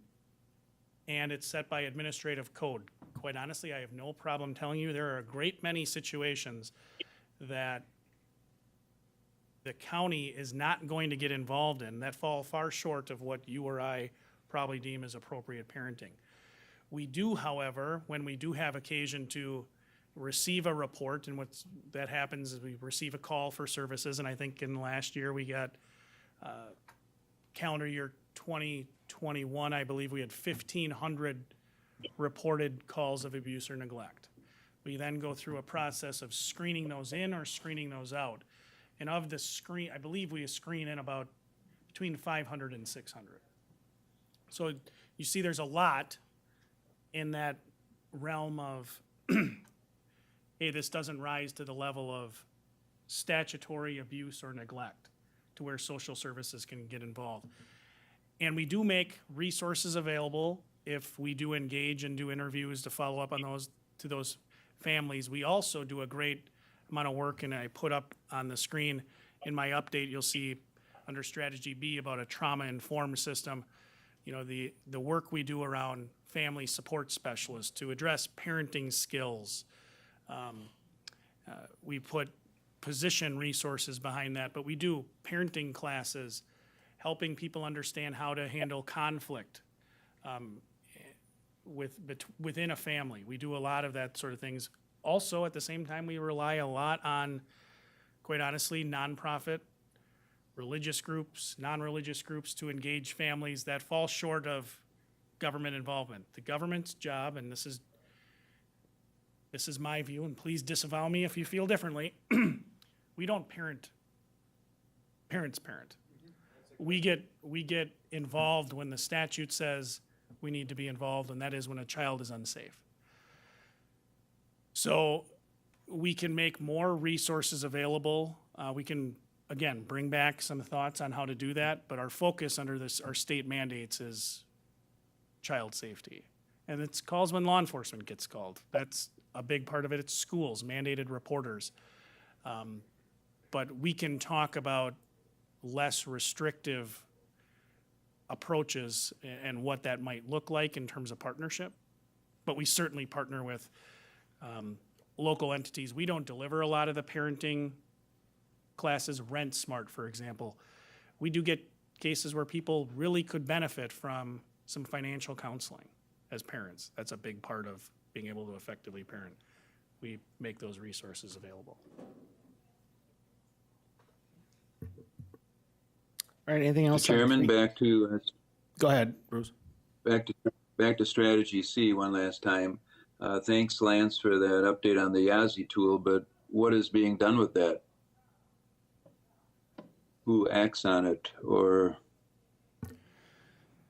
and it's set by administrative code. Quite honestly, I have no problem telling you there are a great many situations that the county is not going to get involved in that fall far short of what you or I probably deem as appropriate parenting. We do, however, when we do have occasion to receive a report, and what that happens is we receive a call for services, and I think in last year we got calendar year 2021, I believe we had 1,500 reported calls of abuse or neglect. We then go through a process of screening those in or screening those out. And of the screen, I believe we screen in about between 500 and 600. So you see there's a lot in that realm of, hey, this doesn't rise to the level of statutory abuse or neglect to where social services can get involved. And we do make resources available if we do engage and do interviews to follow up on those families. We also do a great amount of work, and I put up on the screen in my update, you'll see under Strategy B about a trauma-informed system. You know, the work we do around family support specialists to address parenting skills. We put position resources behind that, but we do parenting classes, helping people understand how to handle conflict within a family. We do a lot of that sort of things. Also, at the same time, we rely a lot on, quite honestly, nonprofit, religious groups, non-religious groups to engage families that fall short of government involvement. The government's job, and this is my view, and please disavow me if you feel differently, we don't parent. Parents parent. We get involved when the statute says we need to be involved, and that is when a child is unsafe. So we can make more resources available. We can, again, bring back some thoughts on how to do that, but our focus under our state mandates is child safety. And it's calls when law enforcement gets called. That's a big part of it. It's schools, mandated reporters. But we can talk about less restrictive approaches and what that might look like in terms of partnership. But we certainly partner with local entities. We don't deliver a lot of the parenting classes. Rent Smart, for example. We do get cases where people really could benefit from some financial counseling as parents. That's a big part of being able to effectively parent. We make those resources available. All right, anything else? Chairman, back to Go ahead, Bruce. back to Strategy C one last time. Thanks, Lance, for that update on the Yazzie tool, but what is being done with that? Who acts on it, or?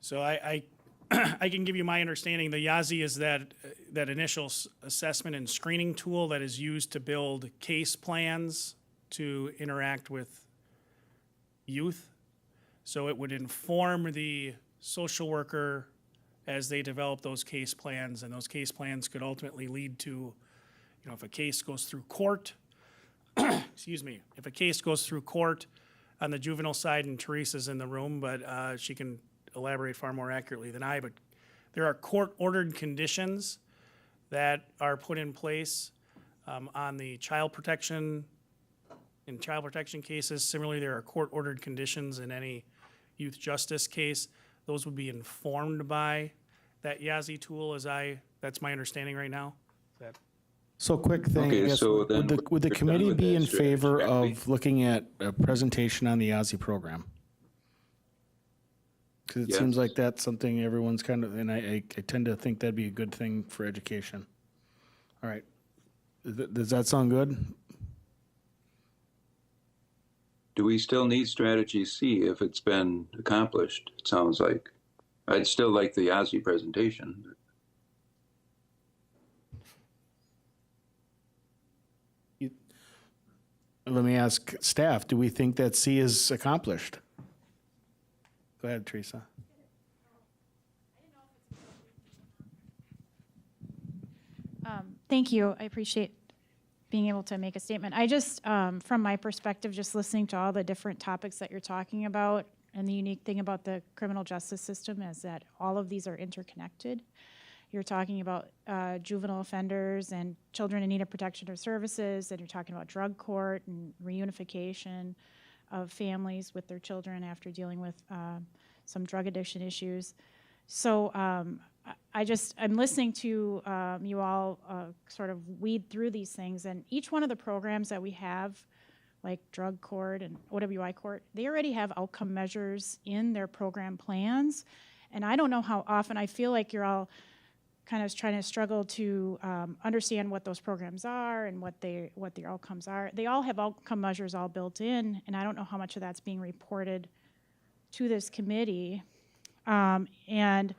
So I can give you my understanding. The Yazzie is that initial assessment and screening tool that is used to build case plans to interact with youth. So it would inform the social worker as they develop those case plans, and those case plans could ultimately lead to, you know, if a case goes through court, excuse me, if a case goes through court on the juvenile side, and Teresa's in the room, but she can elaborate far more accurately than I, but there are court-ordered conditions that are put in place on the child protection, in child protection cases. Similarly, there are court-ordered conditions in any youth justice case. Those would be informed by that Yazzie tool, that's my understanding right now. So quick thing, Okay, I guess, so then would the we're done committee with be that in favor strategy. of looking at a presentation on the Yazzie program? Because it seems Yes. like that's something everyone's kind of, and I tend to think that'd be a good thing for education. All right. Does that sound good? Do we still need Strategy C if it's been accomplished? It sounds like. I'd still like the Yazzie presentation. Let me ask staff, do we think that C is accomplished? Go ahead, Teresa. Thank you. I appreciate being able to make a statement. I just, from my perspective, just listening to all the different topics that you're talking about, and the unique thing about the criminal justice system is that all of these are interconnected. You're talking about juvenile offenders and children in need of protection or services, and you're talking about drug court and reunification of families with their children after dealing with some drug addiction issues. So I'm listening to you all sort of weed through these things, and each one of the programs that we have, like drug court and OWI court, they already have outcome measures in their program plans. And I don't know how often, I feel like you're all kind of trying to struggle to understand what those programs are and what their outcomes are. They all have outcome measures all built in, and I don't know how much of that's being reported to this committee. And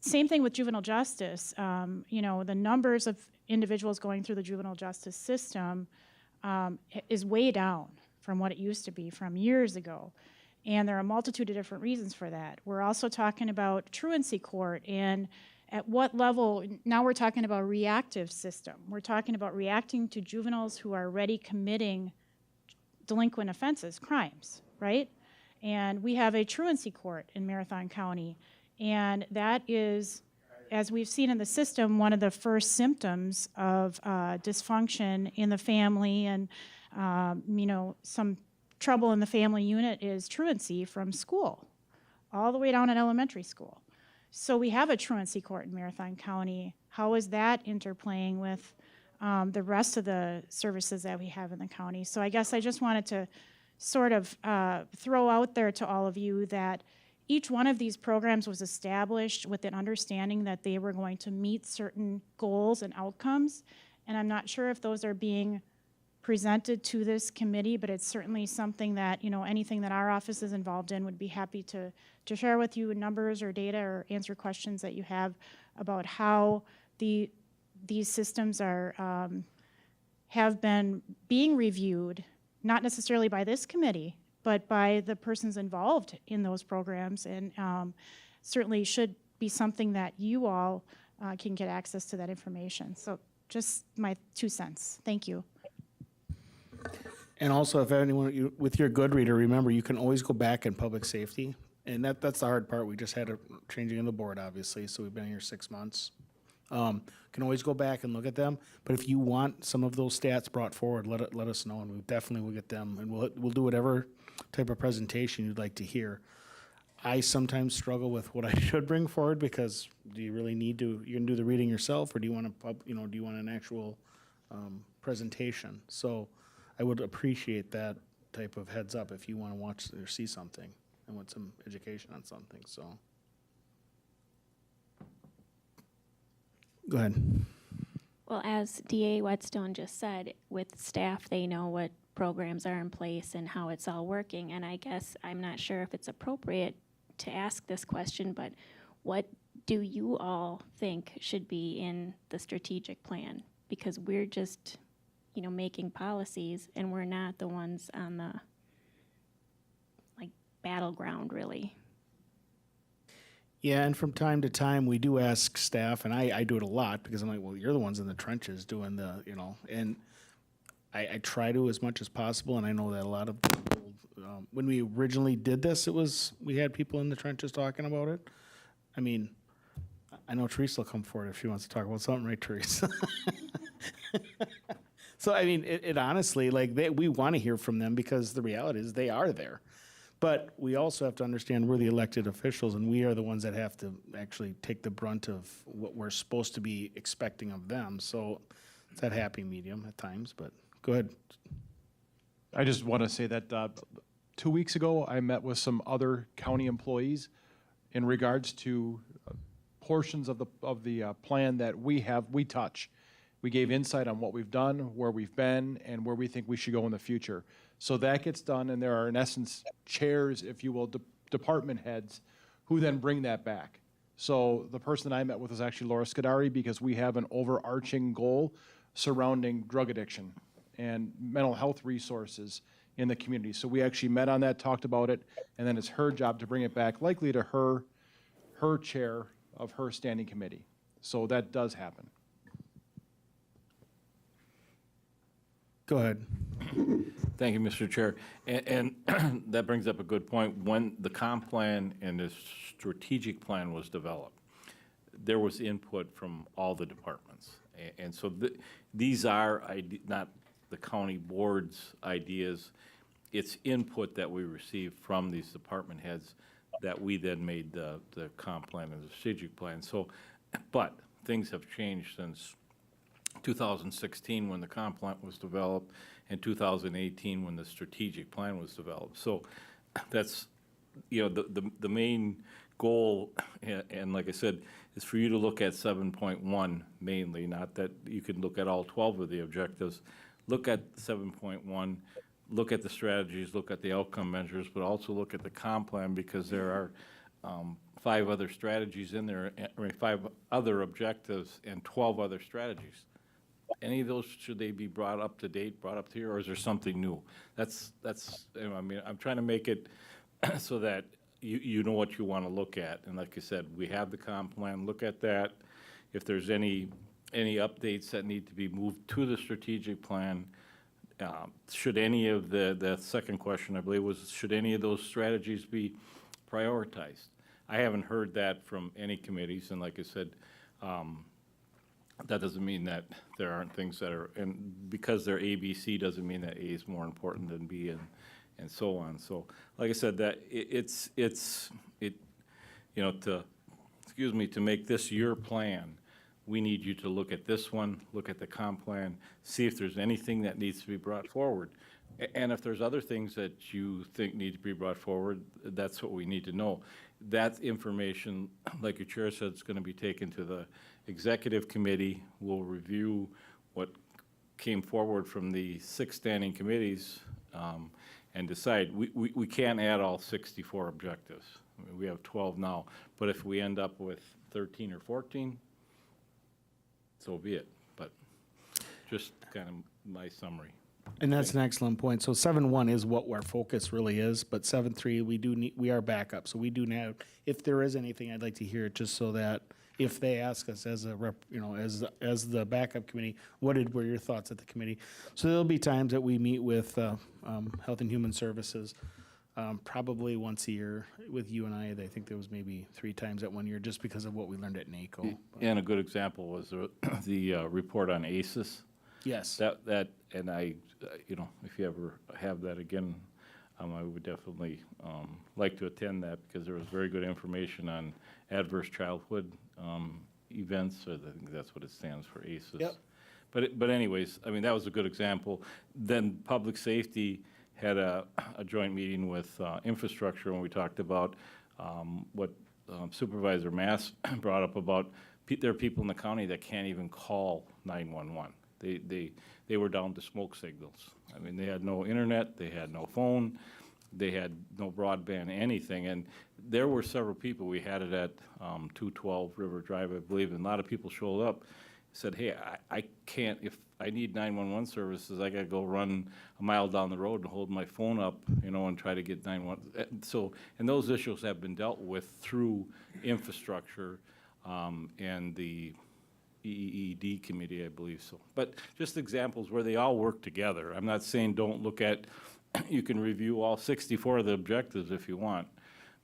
same thing with juvenile justice. You know, the numbers of individuals going through the juvenile justice system is way down from what it used to be from years ago. And there are a multitude of different reasons for that. We're also talking about truancy court and at what level. Now we're talking about a reactive system. We're talking about reacting to juveniles who are already committing delinquent offenses, crimes, right? And we have a truancy court in Marathon County. And that is, as we've seen in the system, one of the first symptoms of dysfunction in the family and, you know, some trouble in the family unit is truancy from school, all the way down at elementary school. So we have a truancy court in Marathon County. How is that interplaying with the rest of the services that we have in the county? So I guess I just wanted to sort of throw out there to all of you that each one of these programs was established with an understanding that they were going to meet certain goals and outcomes. And I'm not sure if those are being presented to this committee, but it's certainly something that, you know, anything that our office is involved in would be happy to share with you numbers or data or answer questions that you have about how these systems are have been being reviewed, not necessarily by this committee, but by the persons involved in those programs, and certainly should be something that you all can get access to that information. So just my 2 cents. Thank you. And also, if anyone, with your good reader, remember, you can always go back in public safety. And that's the hard part. We just had a changing of the board, obviously, so we've been here 6 months. Can always go back and look at them. But if you want some of those stats brought forward, let us know, and we definitely will get them. And we'll do whatever type of presentation you'd like to hear. I sometimes struggle with what I should bring forward, because do you really need to? You can do the reading yourself, or do you want do you want an actual presentation? So I would appreciate that type of heads up if you want to watch or see something and want some education on something. So go ahead. Well, as DA Whetstone just said, with staff, they know what programs are in place and how it's all working. And I guess I'm not sure if it's appropriate to ask this question, but what do you all think should be in the strategic plan? Because we're just, you know, making policies, and we're not the ones on the, like, battleground, really. Yeah, and from time to time, we do ask staff, and I do it a lot, because I'm like, well, you're the ones in the trenches doing the, you know, and I try to as much as possible, and I know that a lot of people, when we originally did this, we had people in the trenches talking about it. I mean, I know Teresa will come forward if she wants to talk about something, right, Teresa? So, I mean, it honestly, like, we want to hear from them, because the reality is they are there. But we also have to understand we're the elected officials, and we are the ones that have to actually take the brunt of what we're supposed to be expecting of them. So it's that happy medium at times, but go ahead. I just want to say that 2 weeks ago, I met with some other county employees in regards to portions of the plan that we touch. We gave insight on what we've done, where we've been, and where we think we should go in the future. So that gets done, and there are, in essence, chairs, if you will, department heads, who then bring that back. So the person I met with was actually Laura Scudari, because we have an overarching goal surrounding drug addiction and mental health resources in the community. So we actually met on that, talked about it, and then it's her job to bring it back, likely to her chair of her standing committee. So that does happen. Go ahead. Thank you, Mr. Chair. And that brings up a good point. When the comp plan and the strategic plan was developed, there was input from all the departments. And so these are not the county board's ideas. It's input that we received from these department heads that we then made the comp plan and the strategic plan. So, but things have changed since 2016 when the comp plan was developed, and 2018 when the strategic plan was developed. So that's, you know, the main goal, and like I said, is for you to look at 7.1 mainly, not that you can look at all 12 of the objectives. Look at 7.1, look at the strategies, look at the outcome measures, but also look at the comp plan, because there are 5 other strategies in there, 5 other objectives and 12 other strategies. Any of those, should they be brought up to date, brought up to here, or is there something new? That's, I mean, I'm trying to make it so that you know what you want to look at. And like I said, we have the comp plan, look at that. If there's any updates that need to be moved to the strategic plan, should any of the second question, I believe, was, should any of those strategies be prioritized? I haven't heard that from any committees, and like I said, that doesn't mean that there aren't things that are, and because they're A, B, C doesn't mean that A is more important than B, and so on. So, like I said, that you know, to make this your plan, we need you to look at this one, look at the comp plan, see if there's anything that needs to be brought forward. And if there's other things that you think need to be brought forward, that's what we need to know. That information, like your chair said, is going to be taken to the executive committee. We'll review what came forward from the 6 standing committees and decide. We can't add all 64 objectives. I mean, we have 12 now, but if we end up with 13 or 14, so be it. But just kind of my summary. And that's an excellent point. So 7.1 is what our focus really is, but 7.3, we are backup. So we do now, if there is anything, I'd like to hear it, just so that if they ask us as a rep, you know, as the backup committee, were your thoughts at the committee? So there'll be times that we meet with Health and Human Services, probably once a year with you and I think there was maybe 3 times that one year, just because of what we learned at NACO. And a good example was the report on ACES. Yes. That and I, you know, if you ever have that again, I would definitely like to attend that, because there was very good information on adverse childhood events, or I think that's what it stands for, ACES. Yep. But anyways, I mean, that was a good example. Then public safety had a joint meeting with infrastructure, and we talked about what Supervisor Mass brought up about there are people in the county that can't even call 911. They were down to smoke signals. I mean, they had no internet, they had no phone, they had no broadband, anything. And there were several people, we had it at 212 River Drive, I believe, and a lot of people showed up, said, hey, I can't, if I need 911 services, I gotta go run a mile down the road and hold my phone up, you know, and try to get 911. So, and those issues have been dealt with through infrastructure and the EED committee, I believe so. But just examples where they all work together. I'm not saying don't look at, you can review all 64 of the objectives if you want,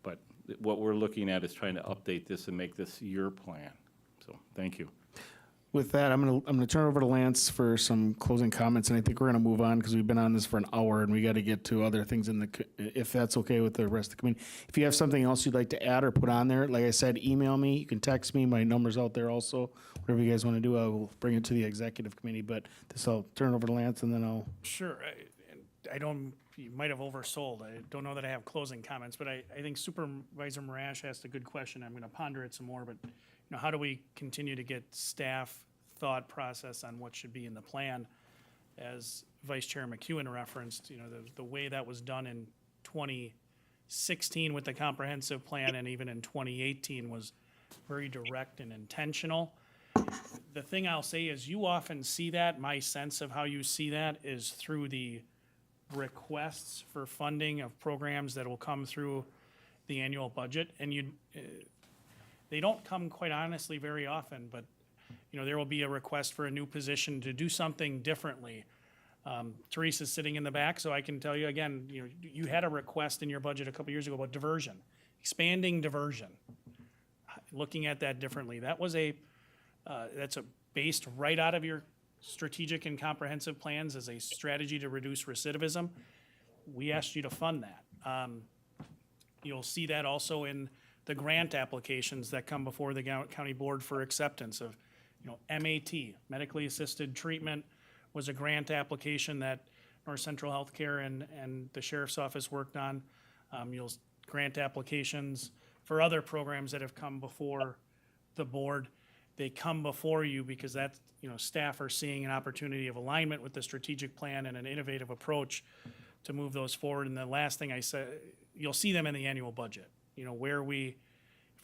but what we're looking at is trying to update this and make this your plan. So, thank you. With that, I'm gonna turn it over to Lance for some closing comments, and I think we're gonna move on because we've been on this for an hour and we got to get to other things if that's okay with the rest of the committee. If you have something else you'd like to add or put on there, like I said, email me. You can text me. My number's out there also. Whatever you guys want to do, I will bring it to the executive committee. But this, I'll turn it over to Lance, and then I'll. Sure. I don't, you might have oversold. I don't know that I have closing comments, but I think Supervisor Marash asked a good question. I'm going to ponder it some more, but you know, how do we continue to get staff thought process on what should be in the plan? As Vice Chair McEwen referenced, you know, the way that was done in 2016 with the comprehensive plan and even in 2018 was very direct and intentional. The thing I'll say is you often see that, my sense of how you see that is through the requests for funding of programs that will come through the annual budget, and they don't come, quite honestly, very often, but you know, there will be a request for a new position to do something differently. Teresa's sitting in the back, so I can tell you again, you know, you had a request in your budget a couple years ago about diversion, expanding diversion, looking at that differently. That was that's based right out of your strategic and comprehensive plans as a strategy to reduce recidivism. We asked you to fund that. You'll see that also in the grant applications that come before the county board for acceptance of, you know, MAT, medically assisted treatment, was a grant application that North Central Healthcare and the Sheriff's Office worked on. You'll grant applications for other programs that have come before the board. They come before you because that's, you know, staff are seeing an opportunity of alignment with the strategic plan and an innovative approach to move those forward. And the last thing I said, you'll see them in the annual budget, you know, where we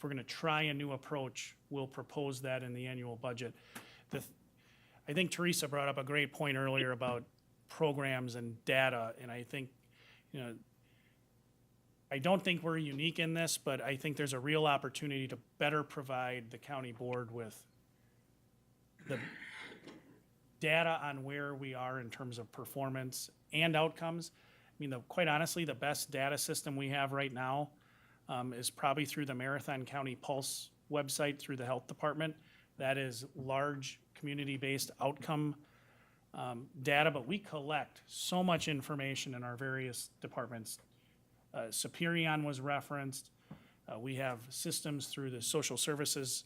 if we're gonna try a new approach, we'll propose that in the annual budget. I think Teresa brought up a great point earlier about programs and data, and I think, you know, I don't think we're unique in this, but I think there's a real opportunity to better provide the county board with the data on where we are in terms of performance and outcomes. I mean, quite honestly, the best data system we have right now is probably through the Marathon County Pulse website through the health department. That is large community-based outcome data, but we collect so much information in our various departments. Superion was referenced. We have systems through the social services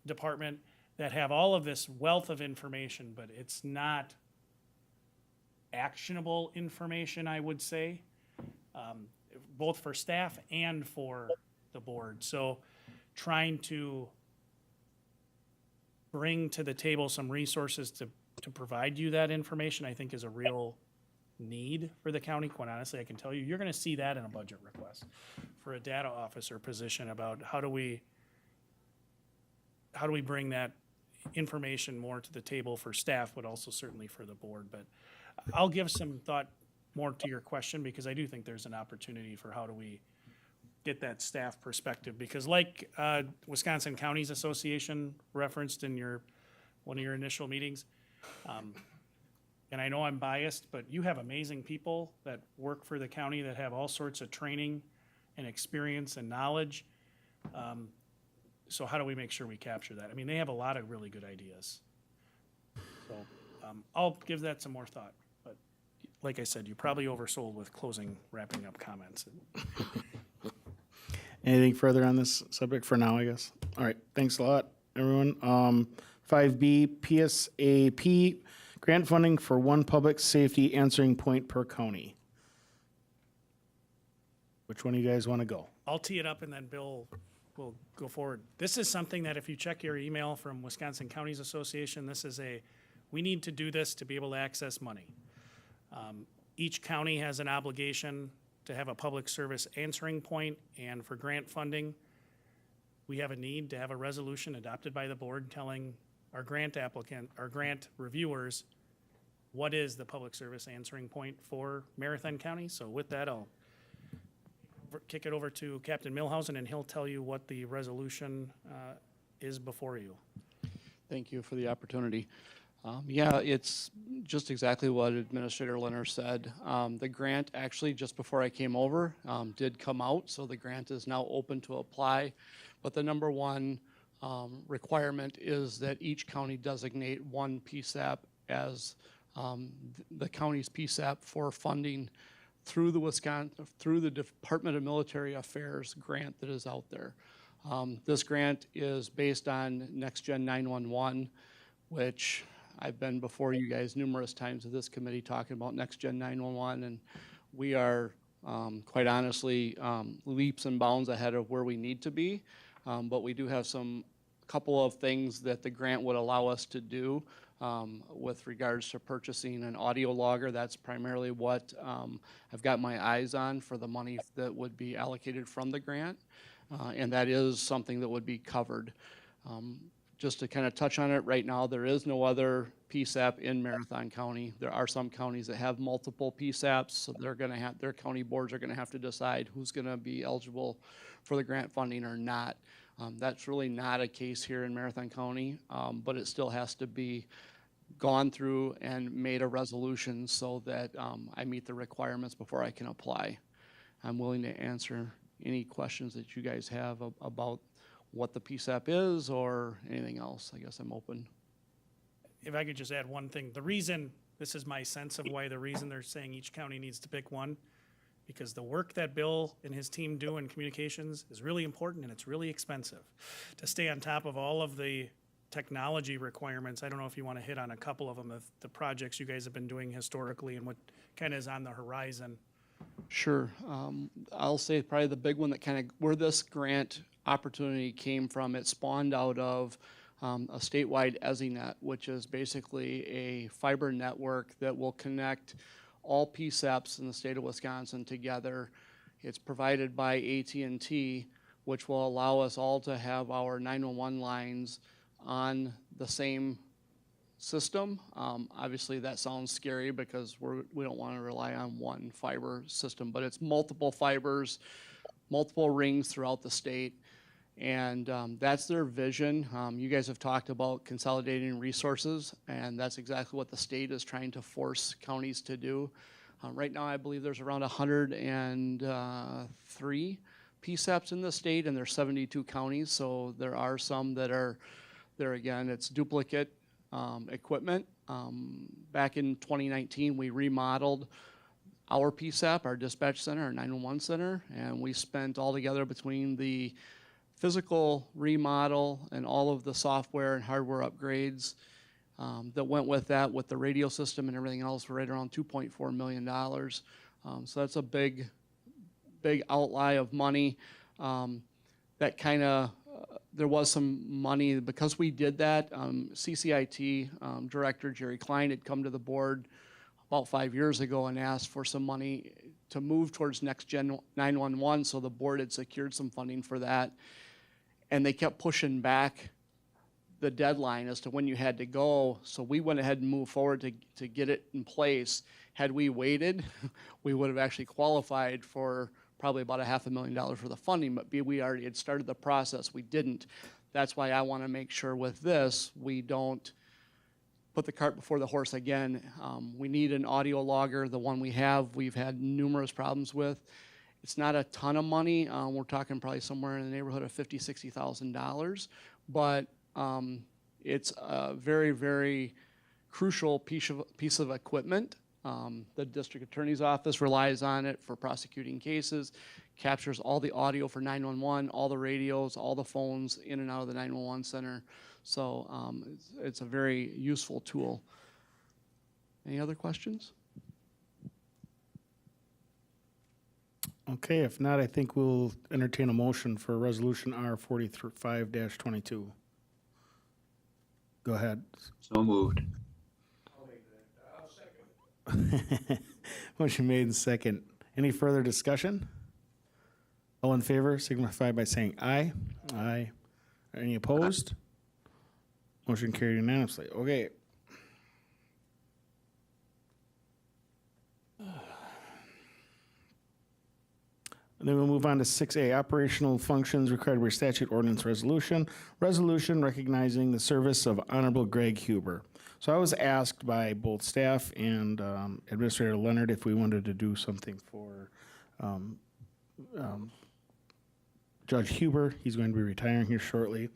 department that have all of this wealth of information, but it's not actionable information, I would say, both for staff and for the board. So trying to bring to the table some resources to provide you that information, I think is a real need for the county. Quite honestly, I can tell you, you're gonna see that in a budget request for a data officer position about how do we bring that information more to the table for staff, but also certainly for the board. But I'll give some thought more to your question, because I do think there's an opportunity for how do we get that staff perspective, because like Wisconsin Counties Association referenced in one of your initial meetings, and I know I'm biased, but you have amazing people that work for the county that have all sorts of training and experience and knowledge. So how do we make sure we capture that? I mean, they have a lot of really good ideas. So I'll give that some more thought. But like I said, you probably oversold with wrapping up comments. Anything further on this subject for now, I guess? All right, thanks a lot, everyone. 5B, PSAP, grant funding for one public safety answering point per county. Which one do you guys want to go? I'll tee it up and then Bill will go forward. This is something that if you check your email from Wisconsin Counties Association, we need to do this to be able to access money. Each county has an obligation to have a public service answering point, and for grant funding, we have a need to have a resolution adopted by the board telling our grant reviewers, what is the public service answering point for Marathon County. So with that, I'll kick it over to Captain Milhausen, and he'll tell you what the resolution is before you. Thank you for the opportunity. Yeah, it's just exactly what Administrator Leonard said. The grant actually, just before I came over, did come out, so the grant is now open to apply. But the number one requirement is that each county designate one PSAP as the county's PSAP for funding through the Department of Military Affairs grant that is out there. This grant is based on Next Gen 911, which I've been before you guys numerous times at this committee talking about Next Gen 911, and we are quite honestly leaps and bounds ahead of where we need to be. But we do have couple of things that the grant would allow us to do with regards to purchasing an audio logger. That's primarily what I've got my eyes on for the money that would be allocated from the grant, and that is something that would be covered. Just to kind of touch on it, right now there is no other PSAP in Marathon County. There are some counties that have multiple PSAPs, so their county boards are going to have to decide who's going to be eligible for the grant funding or not. That's really not a case here in Marathon County, but it still has to be gone through and made a resolution so that I meet the requirements before I can apply. I'm willing to answer any questions that you guys have about what the PSAP is or anything else. I guess I'm open. If I could just add one thing, this is my sense of why the reason they're saying each county needs to pick one, because the work that Bill and his team do in communications is really important and it's really expensive to stay on top of all of the technology requirements. I don't know if you want to hit on a couple of them, of the projects you guys have been doing historically and what kind of is on the horizon. Sure. I'll say probably the big one that kind of where this grant opportunity came from, it spawned out of a statewide EZNet, which is basically a fiber network that will connect all PSAPs in the state of Wisconsin together. It's provided by AT&T, which will allow us all to have our 911 lines on the same system. Obviously, that sounds scary because we don't want to rely on one fiber system, but it's multiple fibers, multiple rings throughout the state. And that's their vision. You guys have talked about consolidating resources, and that's exactly what the state is trying to force counties to do. Right now, I believe there's around 103 PSAPs in the state, and there's 72 counties, so there are some that are there. Again, it's duplicate equipment. Back in 2019, we remodeled our PSAP, our dispatch center, our 911 center, and we spent altogether between the physical remodel and all of the software and hardware upgrades that went with that, with the radio system and everything else, we're right around $2.4 million. So that's a big outlay of money. That kind of, there was some money, because we did that, CCIT Director Jerry Klein had come to the board about 5 years ago and asked for some money to move towards Next Gen 911, so the board had secured some funding for that. And they kept pushing back the deadline as to when you had to go, so we went ahead and moved forward to get it in place. Had we waited, we would have actually qualified for probably about $500,000 for the funding, but we already had started the process. We didn't. That's why I want to make sure with this, we don't put the cart before the horse again. We need an audio logger. The one we have, we've had numerous problems with. It's not a ton of money. We're talking probably somewhere in the neighborhood of $50,000, $60,000, but it's a very, very crucial piece of equipment. The district attorney's office relies on it for prosecuting cases, captures all the audio for 911, all the radios, all the phones in and out of the 911 center. So it's a very useful tool. Any other questions? Okay, if not, I think we'll entertain a motion for Resolution R45-22. Go ahead. So moved. Motion made and second. Any further discussion? All in favor signify by saying aye. Aye. Any opposed? Motion carried unanimously. Okay. And then we'll move on to 6A, operational functions required by statute, ordinance, resolution. Resolution recognizing the service of Honorable Greg Huber. So I was asked by both staff and Administrator Leonard if we wanted to do something for Judge Huber. He's going to be retiring here shortly.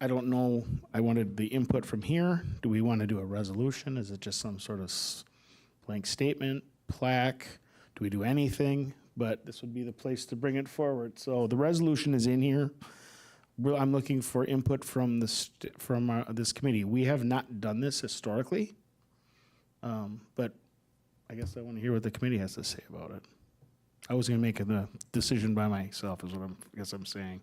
I don't know, I wanted the input from here. Do we want to do a resolution? Is it just some sort of blank statement, plaque? Do we do anything? But this would be the place to bring it forward. So the resolution is in here. I'm looking for input from this committee. We have not done this historically, but I guess I want to hear what the committee has to say about it. I was going to make a decision by myself, is what I guess I'm saying.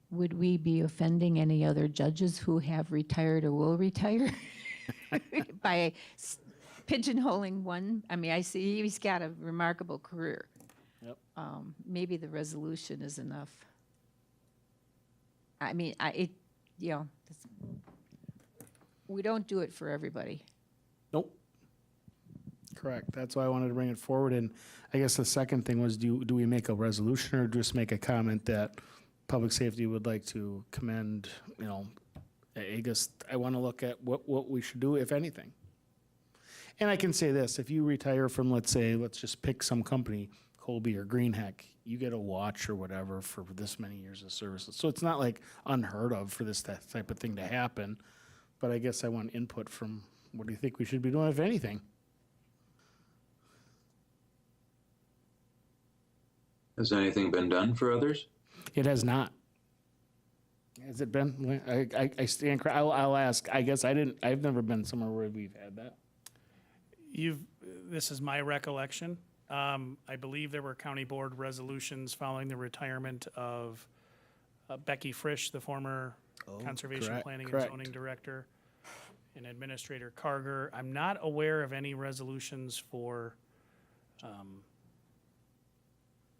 Would we be offending any other judges who have retired or will retire by pigeonholing one? I mean, I see he's got a remarkable career. Yep. Maybe the resolution is enough. I mean, we don't do it for everybody. Nope. Correct. That's why I wanted to bring it forward. And I guess the second thing was, do we make a resolution or just make a comment that public safety would like to commend, I guess I want to look at what we should do, if anything. And I can say this, if you retire from, let's just pick some company, Colby or Greenheck, you get a watch or whatever for this many years of services. So it's not like unheard of for this type of thing to happen. But I guess I want input from, what do you think we should be doing, if anything? Has anything been done for others? It has not. Has it been? I stand. I'll ask. I guess I've never been somewhere where we've had that. This is my recollection. I believe there were county board resolutions following the retirement of Becky Frisch, the former conservation planning and zoning director. and Administrator Carger. I'm not aware of any resolutions for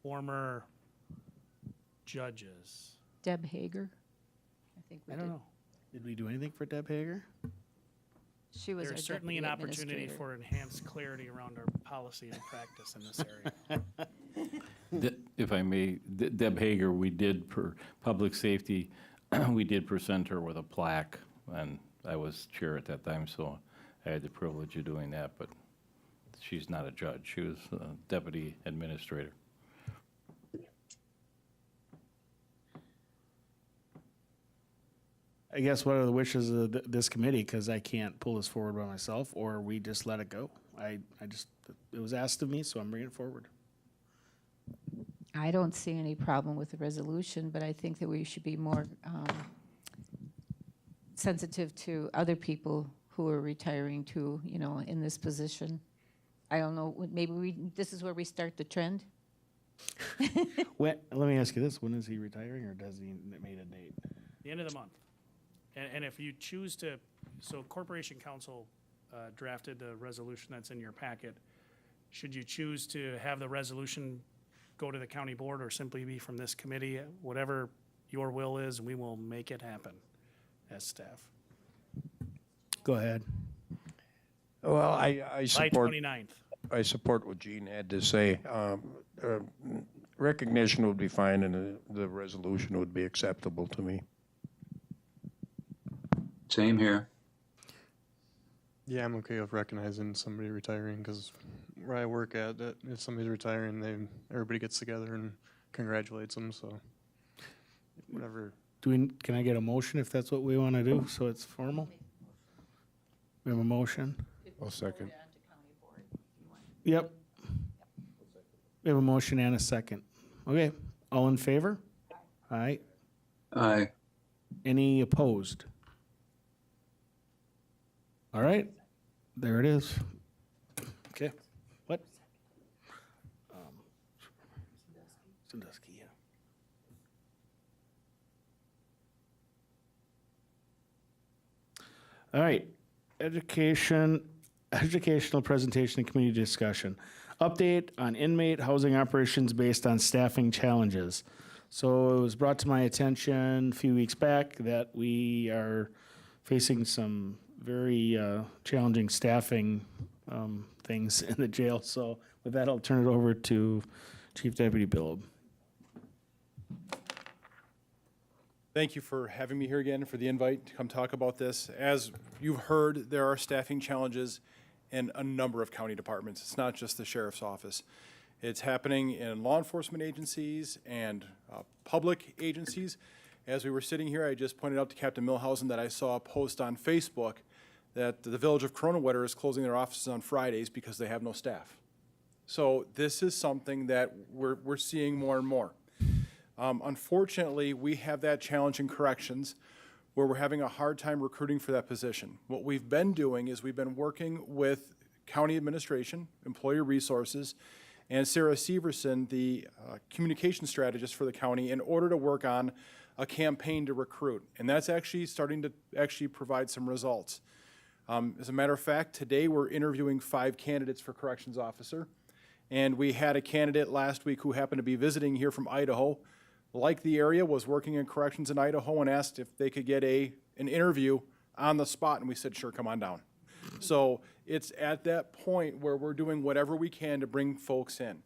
former judges. Deb Hager? I think we I did. don't know. Did we do anything for Deb Hager? She was our There's certainly an deputy opportunity administrator. for enhanced clarity around our policy and practice in this area. If I may, Deb Hager, we did for public safety, we did present her with a plaque, and I was chair at that time, so I had the privilege of doing that, but she's not a judge. She was a deputy administrator. I guess what are the wishes of this committee, because I can't pull this forward by myself, or we just let it go? I just, it was asked of me, so I'm bringing it forward. I don't see any problem with the resolution, but I think that we should be more sensitive to other people who are retiring too, you know, in this position. I don't know, maybe this is where we start the trend? Let me ask you this, when is he retiring, or does he made a date? The end of the month. And if you choose to, so Corporation Council drafted the resolution that's in your packet. Should you choose to have the resolution go to the county board or simply be from this committee, whatever your will is, we will make it happen as staff. Go ahead. Well, I July support, 29th. I support what Gene had to say. Recognition would be fine, and the resolution would be acceptable to me. Same here. Yeah, I'm okay with recognizing somebody retiring, because where I work at, that if somebody's retiring, everybody gets together and congratulates them, so whatever. Can I get a motion if that's what we want to do, so it's formal? We have a motion? I'll second. Yep. We have a motion and a second. Okay, all in favor? Aye. Aye. Any opposed? All right, there it is. Okay, what? Sandusky, yeah. All right, educational presentation and community discussion. Update on inmate housing operations based on staffing challenges. So it was brought to my attention a few weeks back that we are facing some very challenging staffing things in the jail. So with that, I'll turn it over to Chief Deputy Billup. Thank you for having me here again, for the invite to come talk about this. As you've heard, there are staffing challenges in a number of county departments. It's not just the sheriff's office. It's happening in law enforcement agencies and public agencies. As we were sitting here, I just pointed out to Captain Milhausen that I saw a post on Facebook that the village of Corona is closing their offices on Fridays because they have no staff. So this is something that we're seeing more and more. Unfortunately, we have that challenge in corrections where we're having a hard time recruiting for that position. What we've been doing is we've been working with county administration, employee resources, and Sarah Severson, the communication strategist for the county, in order to work on a campaign to recruit. And that's actually starting to provide some results. As a matter of fact, today we're interviewing 5 candidates for corrections officer. And we had a candidate last week who happened to be visiting here from Idaho, liked the area, was working in corrections in Idaho, and asked if they could get an interview on the spot, and we said, sure, come on down. So it's at that point where we're doing whatever we can to bring folks in.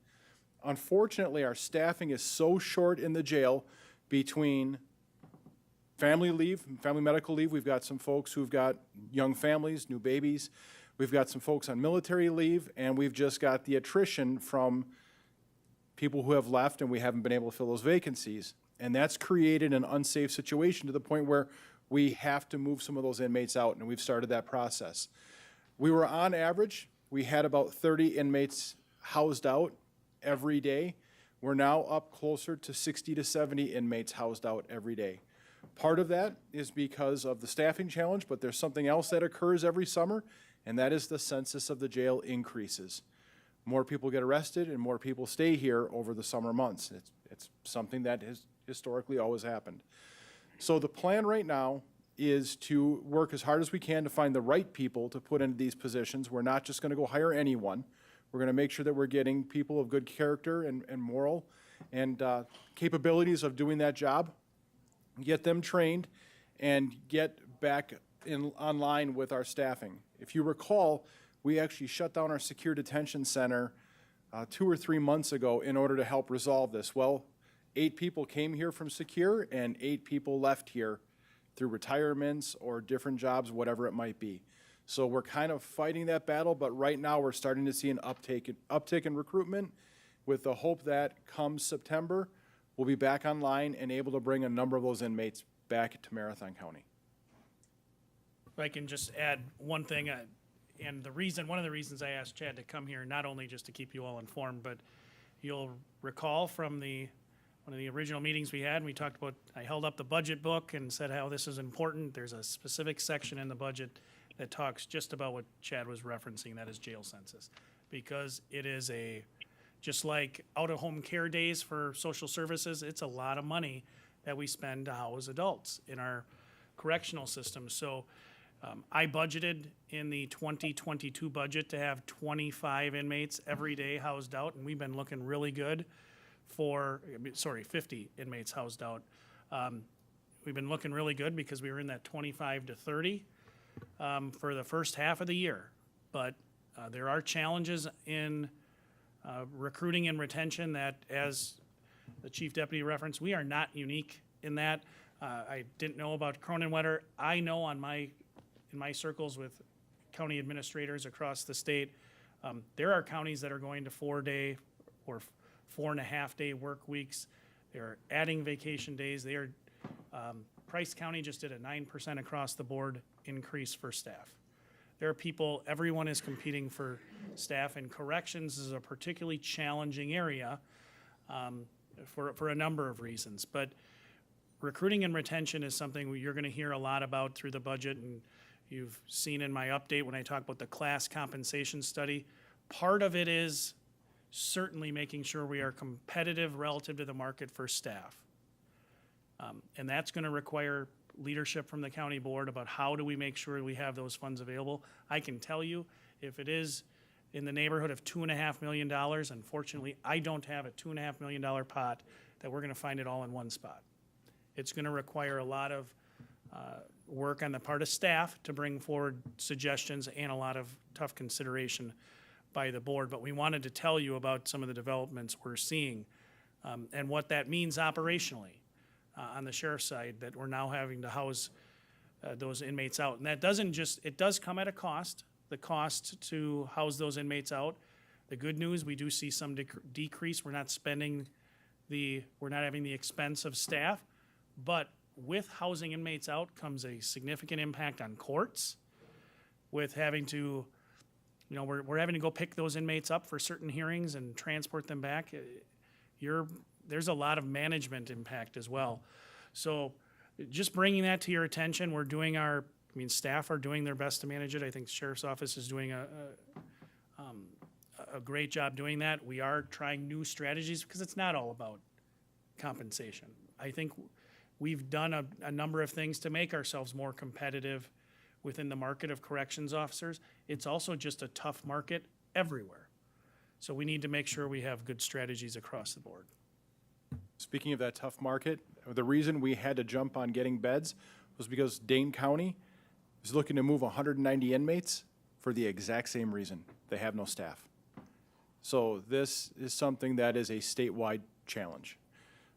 Unfortunately, our staffing is so short in the jail between family leave, family medical leave. We've got some folks who've got young families, new babies. We've got some folks on military leave, and we've just got the attrition from people who have left, and we haven't been able to fill those vacancies. And that's created an unsafe situation to the point where we have to move some of those inmates out, and we've started that process. We were on average, we had about 30 inmates housed out every day. We're now up closer to 60 to 70 inmates housed out every day. Part of that is because of the staffing challenge, but there's something else that occurs every summer, and that is the census of the jail increases. More people get arrested and more people stay here over the summer months. It's something that has historically always happened. So the plan right now is to work as hard as we can to find the right people to put into these positions. We're not just gonna go hire anyone. We're gonna make sure that we're getting people of good character and moral and capabilities of doing that job, get them trained, and get back online with our staffing. If you recall, we actually shut down our secure detention center 2 or 3 months ago in order to help resolve this. Well, 8 people came here from secure and 8 people left here through retirements or different jobs, whatever it might be. So we're kind of fighting that battle, but right now we're starting to see an uptick in recruitment with the hope that come September, we'll be back online and able to bring a number of those inmates back to Marathon County. If I can just add one thing, and one of the reasons I asked Chad to come here, not only just to keep you all informed, but you'll recall from one of the original meetings we had, and we talked about, I held up the budget book and said how this is important. There's a specific section in the budget that talks just about what Chad was referencing, that is jail census. Because it is just like out-of-home care days for social services, it's a lot of money that we spend to house adults in our correctional system. So I budgeted in the 2022 budget to have 25 inmates every day housed out, and we've been looking really good 50 inmates housed out. We've been looking really good because we were in that 25 to 30 for the first half of the year. But there are challenges in recruiting and retention that, as the Chief Deputy referenced, we are not unique in that. I didn't know about Cronenwetter. I know in my circles with county administrators across the state, there are counties that are going to 4-day or 4.5-day work weeks. They're adding vacation days. Price County just did a 9% across the board increase for staff. There are people, everyone is competing for staff, and corrections is a particularly challenging area for a number of reasons. But recruiting and retention is something you're going to hear a lot about through the budget, and you've seen in my update when I talk about the class compensation study. Part of it is certainly making sure we are competitive relative to the market for staff. And that's going to require leadership from the county board about how do we make sure we have those funds available. I can tell you, if it is in the neighborhood of $2.5 million, unfortunately, I don't have a $2.5 million pot that we're going to find it all in one spot. It's going to require a lot of work on the part of staff to bring forward suggestions and a lot of tough consideration by the board. But we wanted to tell you about some of the developments we're seeing and what that means operationally on the sheriff's side, that we're now having to house those inmates out. And that it does come at a cost, the cost to house those inmates out. The good news, we do see some decrease. We're not having the expense of staff, but with housing inmates out comes a significant impact on courts, with having to, we're having to go pick those inmates up for certain hearings and transport them back. There's a lot of management impact as well. So just bringing that to your attention, staff are doing their best to manage it. I think the Sheriff's Office is doing a great job doing that. We are trying new strategies because it's not all about compensation. I think we've done a number of things to make ourselves more competitive within the market of corrections officers. It's also just a tough market everywhere. So we need to make sure we have good strategies across the board. Speaking of that tough market, the reason we had to jump on getting beds was because Dane County is looking to move 190 inmates for the exact same reason. They have no staff. So this is something that is a statewide challenge.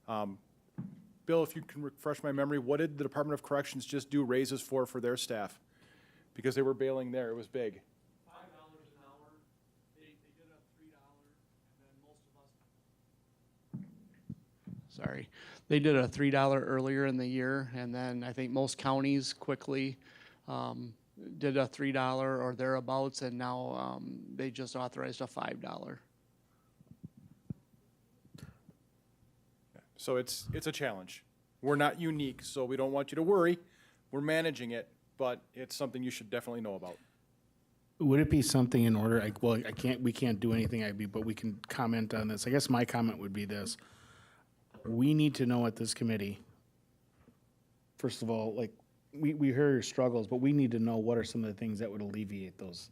Bill, if you can refresh my memory, what did the Department of Corrections just do raises for their staff? Because they were bailing there, it was big. $5 an hour. They did a $3, and then most of us. Sorry, they did a $3 earlier in the year, and then I think most counties quickly did a $3 or thereabouts, and now they just authorized a $5. So it's a challenge. We're not unique, so we don't want you to worry. We're managing it, but it's something you should definitely know about. Would it be something in order, we can't do anything, but we can comment on this. I guess my comment would be this. We need to know at this committee, first of all, we hear your struggles, but we need to know what are some of the things that would alleviate those.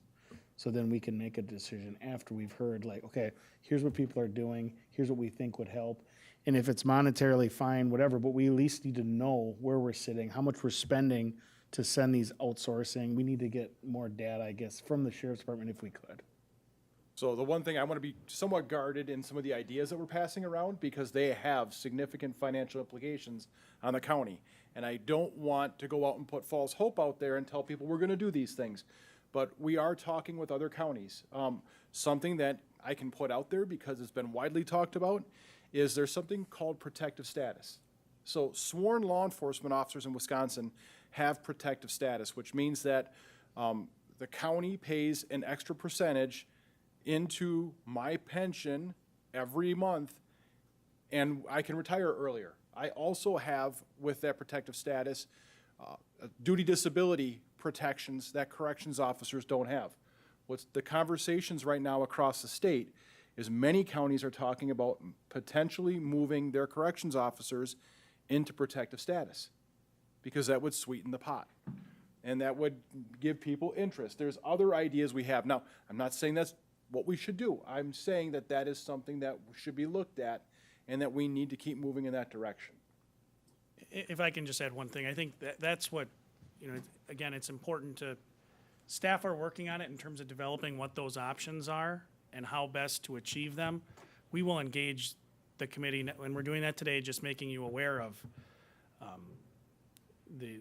So then we can make a decision after we've heard, like, okay, here's what people are doing, here's what we think would help. And if it's monetarily fine, whatever, but we at least need to know where we're sitting, how much we're spending to send these outsourcing. We need to get more data, I guess, from the sheriff's department if we could. So the one thing, I want to be somewhat guarded in some of the ideas that we're passing around because they have significant financial implications on the county. And I don't want to go out and put false hope out there and tell people we're going to do these things. But we are talking with other counties. Something that I can put out there because it's been widely talked about is there's something called protective status. So sworn law enforcement officers in Wisconsin have protective status, which means that the county pays an extra percentage into my pension every month, and I can retire earlier. I also have, with that protective status, duty disability protections that corrections officers don't have. What's the conversations right now across the state is many counties are talking about potentially moving their corrections officers into protective status because that would sweeten the pot and that would give people interest. There's other ideas we have. Now, I'm not saying that's what we should do. I'm saying that that is something that should be looked at and that we need to keep moving in that direction. If I can just add one thing, I think that's what, again, it's important to, staff are working on it in terms of developing what those options are and how best to achieve them. We will engage the committee, and we're doing that today, just making you aware of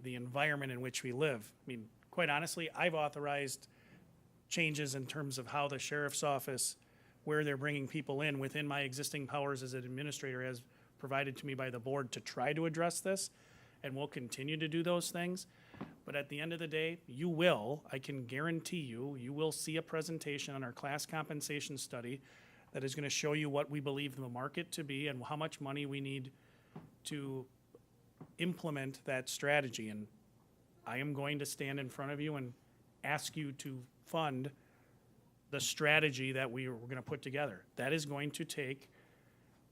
the environment in which we live. I mean, quite honestly, I've authorized changes in terms of how the sheriff's office, where they're bringing people in within my existing powers as an administrator as provided to me by the board to try to address this, and we'll continue to do those things. But at the end of the day, I can guarantee you will see a presentation on our class compensation study that is going to show you what we believe the market to be and how much money we need to implement that strategy. And I am going to stand in front of you and ask you to fund the strategy that we're going to put together. That is going to take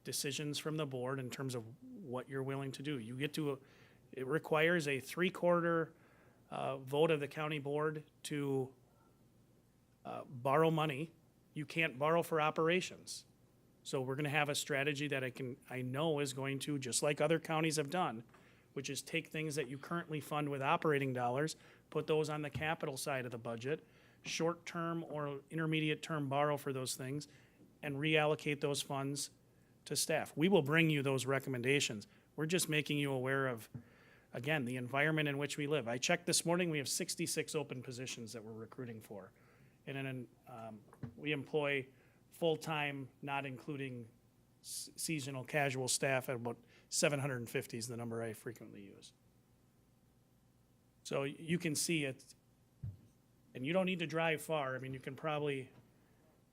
decisions from the board in terms of what you're willing to do. It requires a 3/4 vote of the county board to borrow money. You can't borrow for operations. So we're going to have a strategy that I know is going to, just like other counties have done, which is take things that you currently fund with operating dollars, put those on the capital side of the budget, short-term or intermediate-term borrow for those things, and reallocate those funds to staff. We will bring you those recommendations. We're just making you aware of, again, the environment in which we live. I checked this morning, we have 66 open positions that we're recruiting for. And then we employ full-time, not including seasonal casual staff, at about 750 is the number I frequently use. So you can see it, and you don't need to drive far. I mean, you can probably,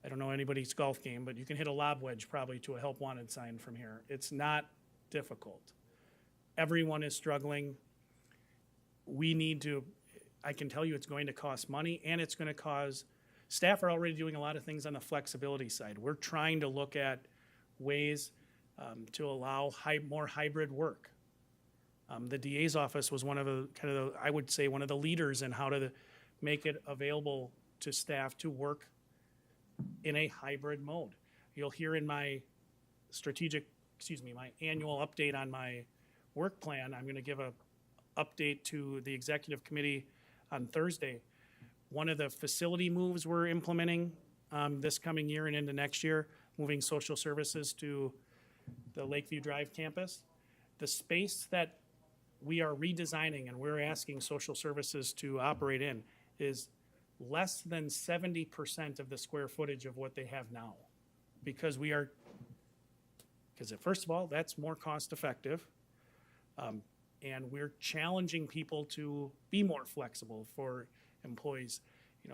I don't know anybody's golf game, but you can hit a lob wedge probably to a help wanted sign from here. It's not difficult. Everyone is struggling. We need to, I can tell you it's going to cost money, and it's going to cause, staff are already doing a lot of things on the flexibility side. We're trying to look at ways to allow more hybrid work. The DA's office was one of the, I would say, one of the leaders in how to make it available to staff to work in a hybrid mode. You'll hear in my my annual update on my work plan, I'm going to give an update to the executive committee on Thursday. One of the facility moves we're implementing this coming year and into next year, moving social services to the Lakeview Drive campus. The space that we are redesigning and we're asking social services to operate in is less than 70% of the square footage of what they have now. Because first of all, that's more cost effective. And we're challenging people to be more flexible for employees.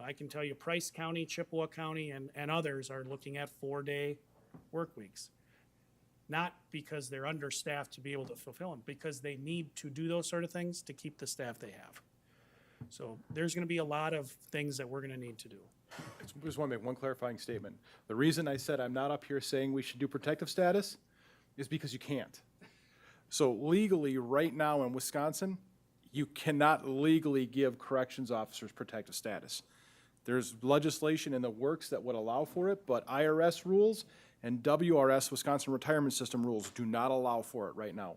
I can tell you Price County, Chippewa County, and others are looking at 4-day work weeks. Not because they're understaffed to be able to fulfill them, because they need to do those sort of things to keep the staff they have. So there's going to be a lot of things that we're going to need to do. I just want to make one clarifying statement. The reason I said I'm not up here saying we should do protective status is because you can't. So legally, right now in Wisconsin, you cannot legally give corrections officers protective status. There's legislation in the works that would allow for it, but IRS rules and WRS, Wisconsin Retirement System rules, do not allow for it right now.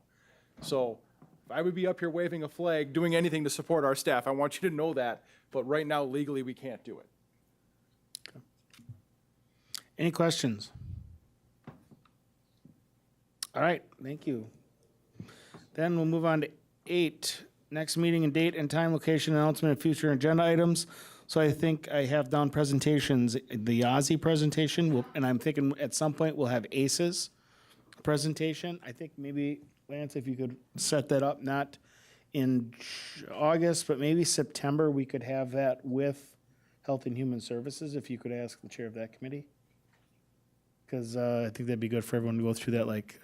So if I would be up here waving a flag, doing anything to support our staff, I want you to know that, but right now legally we can't do it. Any questions? All right, thank you. Then we'll move on to 8, next meeting and date and time, location, announcement of future agenda items. So I think I have down presentations, the Ozzy presentation, and I'm thinking at some point we'll have ACES presentation. I think maybe, Lance, if you could set that up, not in August, but maybe September, we could have that with Health and Human Services, if you could ask the chair of that committee. Because I think that'd be good for everyone to go through that, like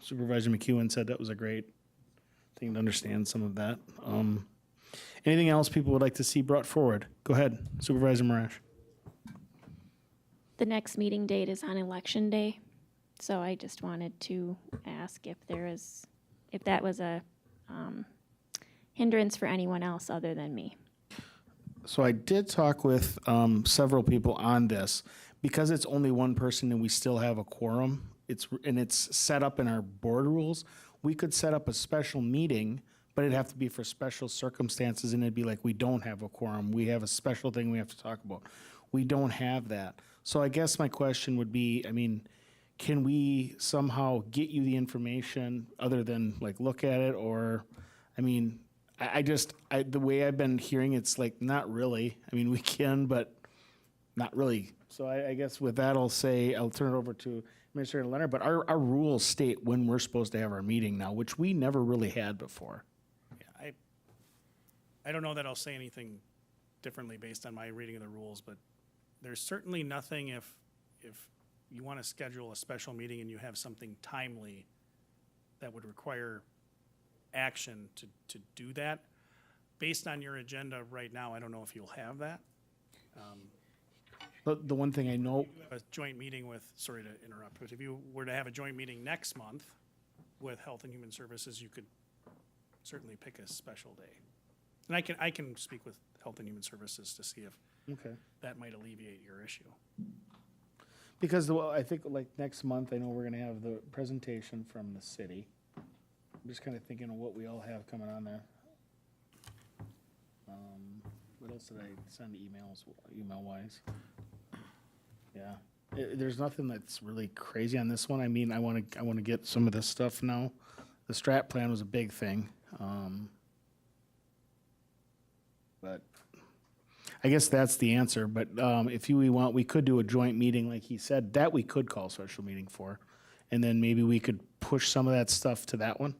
Supervisor McEwen said, that was a great thing to understand some of that. Anything else people would like to see brought forward? Go ahead, Supervisor Marash. The next meeting date is on Election Day, so I just wanted to ask if that was a hindrance for anyone else other than me. So I did talk with several people on this. Because it's only one person and we still have a quorum, it's set up in our board rules, we could set up a special meeting, but it'd have to be for special circumstances, and it'd be like, we don't have a quorum, we have a special thing we have to talk about. We don't have that. So I guess my question would be, I mean, can we somehow get you the information other than like look at it, or, I mean, the way I've been hearing, it's like, not really. I mean, we can, but not really. So I guess with that, I'll turn it over to Administrator Leonard, but our rules state when we're supposed to have our meeting now, which we never really had before. Yeah, I don't know that I'll say anything differently based on my reading of the rules, but there's certainly nothing if you want to schedule a special meeting and you have something timely that would require action to do that. Based on your agenda right now, I don't know if you'll have that. But the one thing I know, A joint meeting with, sorry to interrupt, but if you were to have a joint meeting next month with Health and Human Services, you could certainly pick a special day. And I can speak with Health and Human Services to see if okay. that might alleviate your issue. Because I think like next month, I know we're gonna have the presentation from the city. I'm just kind of thinking of what we all have coming on there. What else did I send email-wise? Yeah, there's nothing that's really crazy on this one. I mean, I want to get some of this stuff now. The strat plan was a big thing, but I guess that's the answer. But if we want, we could do a joint meeting, like he said, that we could call a special meeting for, and then maybe we could push some of that stuff to that one.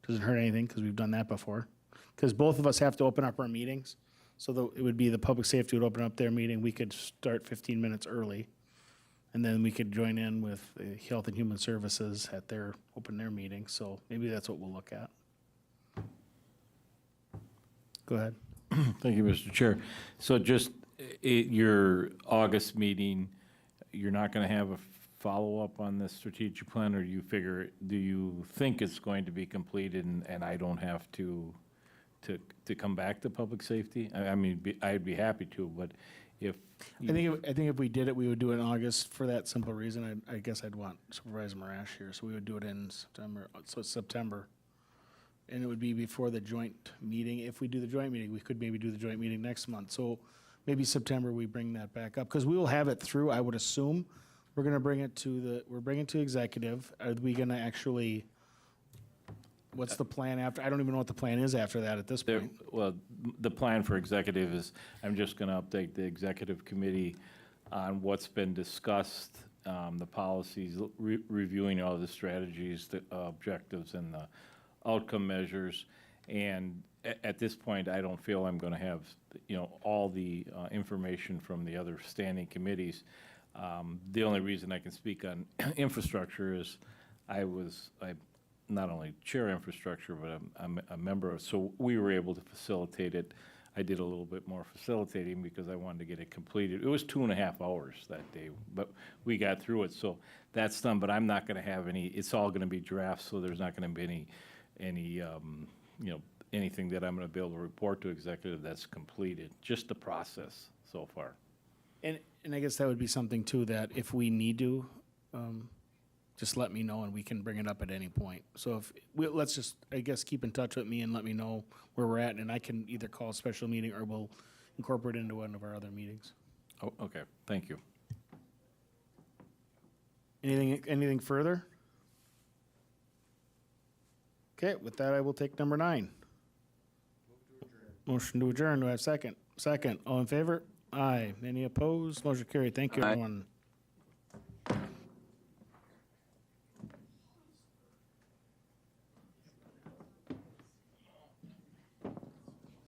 Doesn't hurt anything because we've done that before. Because both of us have to open up our meetings. So it would be the public safety would open up their meeting. We could start 15 minutes early. And then we could join in with Health and Human Services at open their meeting. So maybe that's what we'll look at. Go ahead. Thank you, Mr. Chair. So just your August meeting, you're not going to have a follow-up on the strategic plan, or do you think it's going to be completed and I don't have to come back to public safety? I mean, I'd be happy to, but if I think if we did it, we would do it in August for that simple reason. I guess I'd want Supervisor Marash here, so we would do it in September. So it's September, and it would be before the joint meeting. If we do the joint meeting, we could maybe do the joint meeting next month. So maybe September we bring that back up because we will have it through. I would assume we're going to bring it to executive. Are we going to actually? What's the plan after? I don't even know what the plan is after that at this point. Well, the plan for executive is, I'm just going to update the executive committee on what's been discussed, the policies, reviewing all the strategies, the objectives, and the outcome measures. And at this point, I don't feel I'm going to have, all the information from the other standing committees. The only reason I can speak on infrastructure is I not only chair infrastructure, but I'm a member of, so we were able to facilitate it. I did a little bit more facilitating because I wanted to get it completed. It was 2.5 hours that day, but we got through it, so that's done, but I'm not gonna have any, it's all gonna be drafts, so there's not gonna be any you know, anything that I'm gonna be able to report to executive that's completed, just the process so far. And I guess that would be something too, that if we need to, just let me know and we can bring it up at any point. So if, let's just, I guess, keep in touch with me and let me know where we're at, and I can either call a special meeting or we'll incorporate it into one of our other meetings. Oh, okay, thank you. Anything further? Okay, with that, I will take number 9. Motion to adjourn. Do I have second? Second. All in favor? Aye. Any opposed? Motion carried. Thank you, Aye. everyone.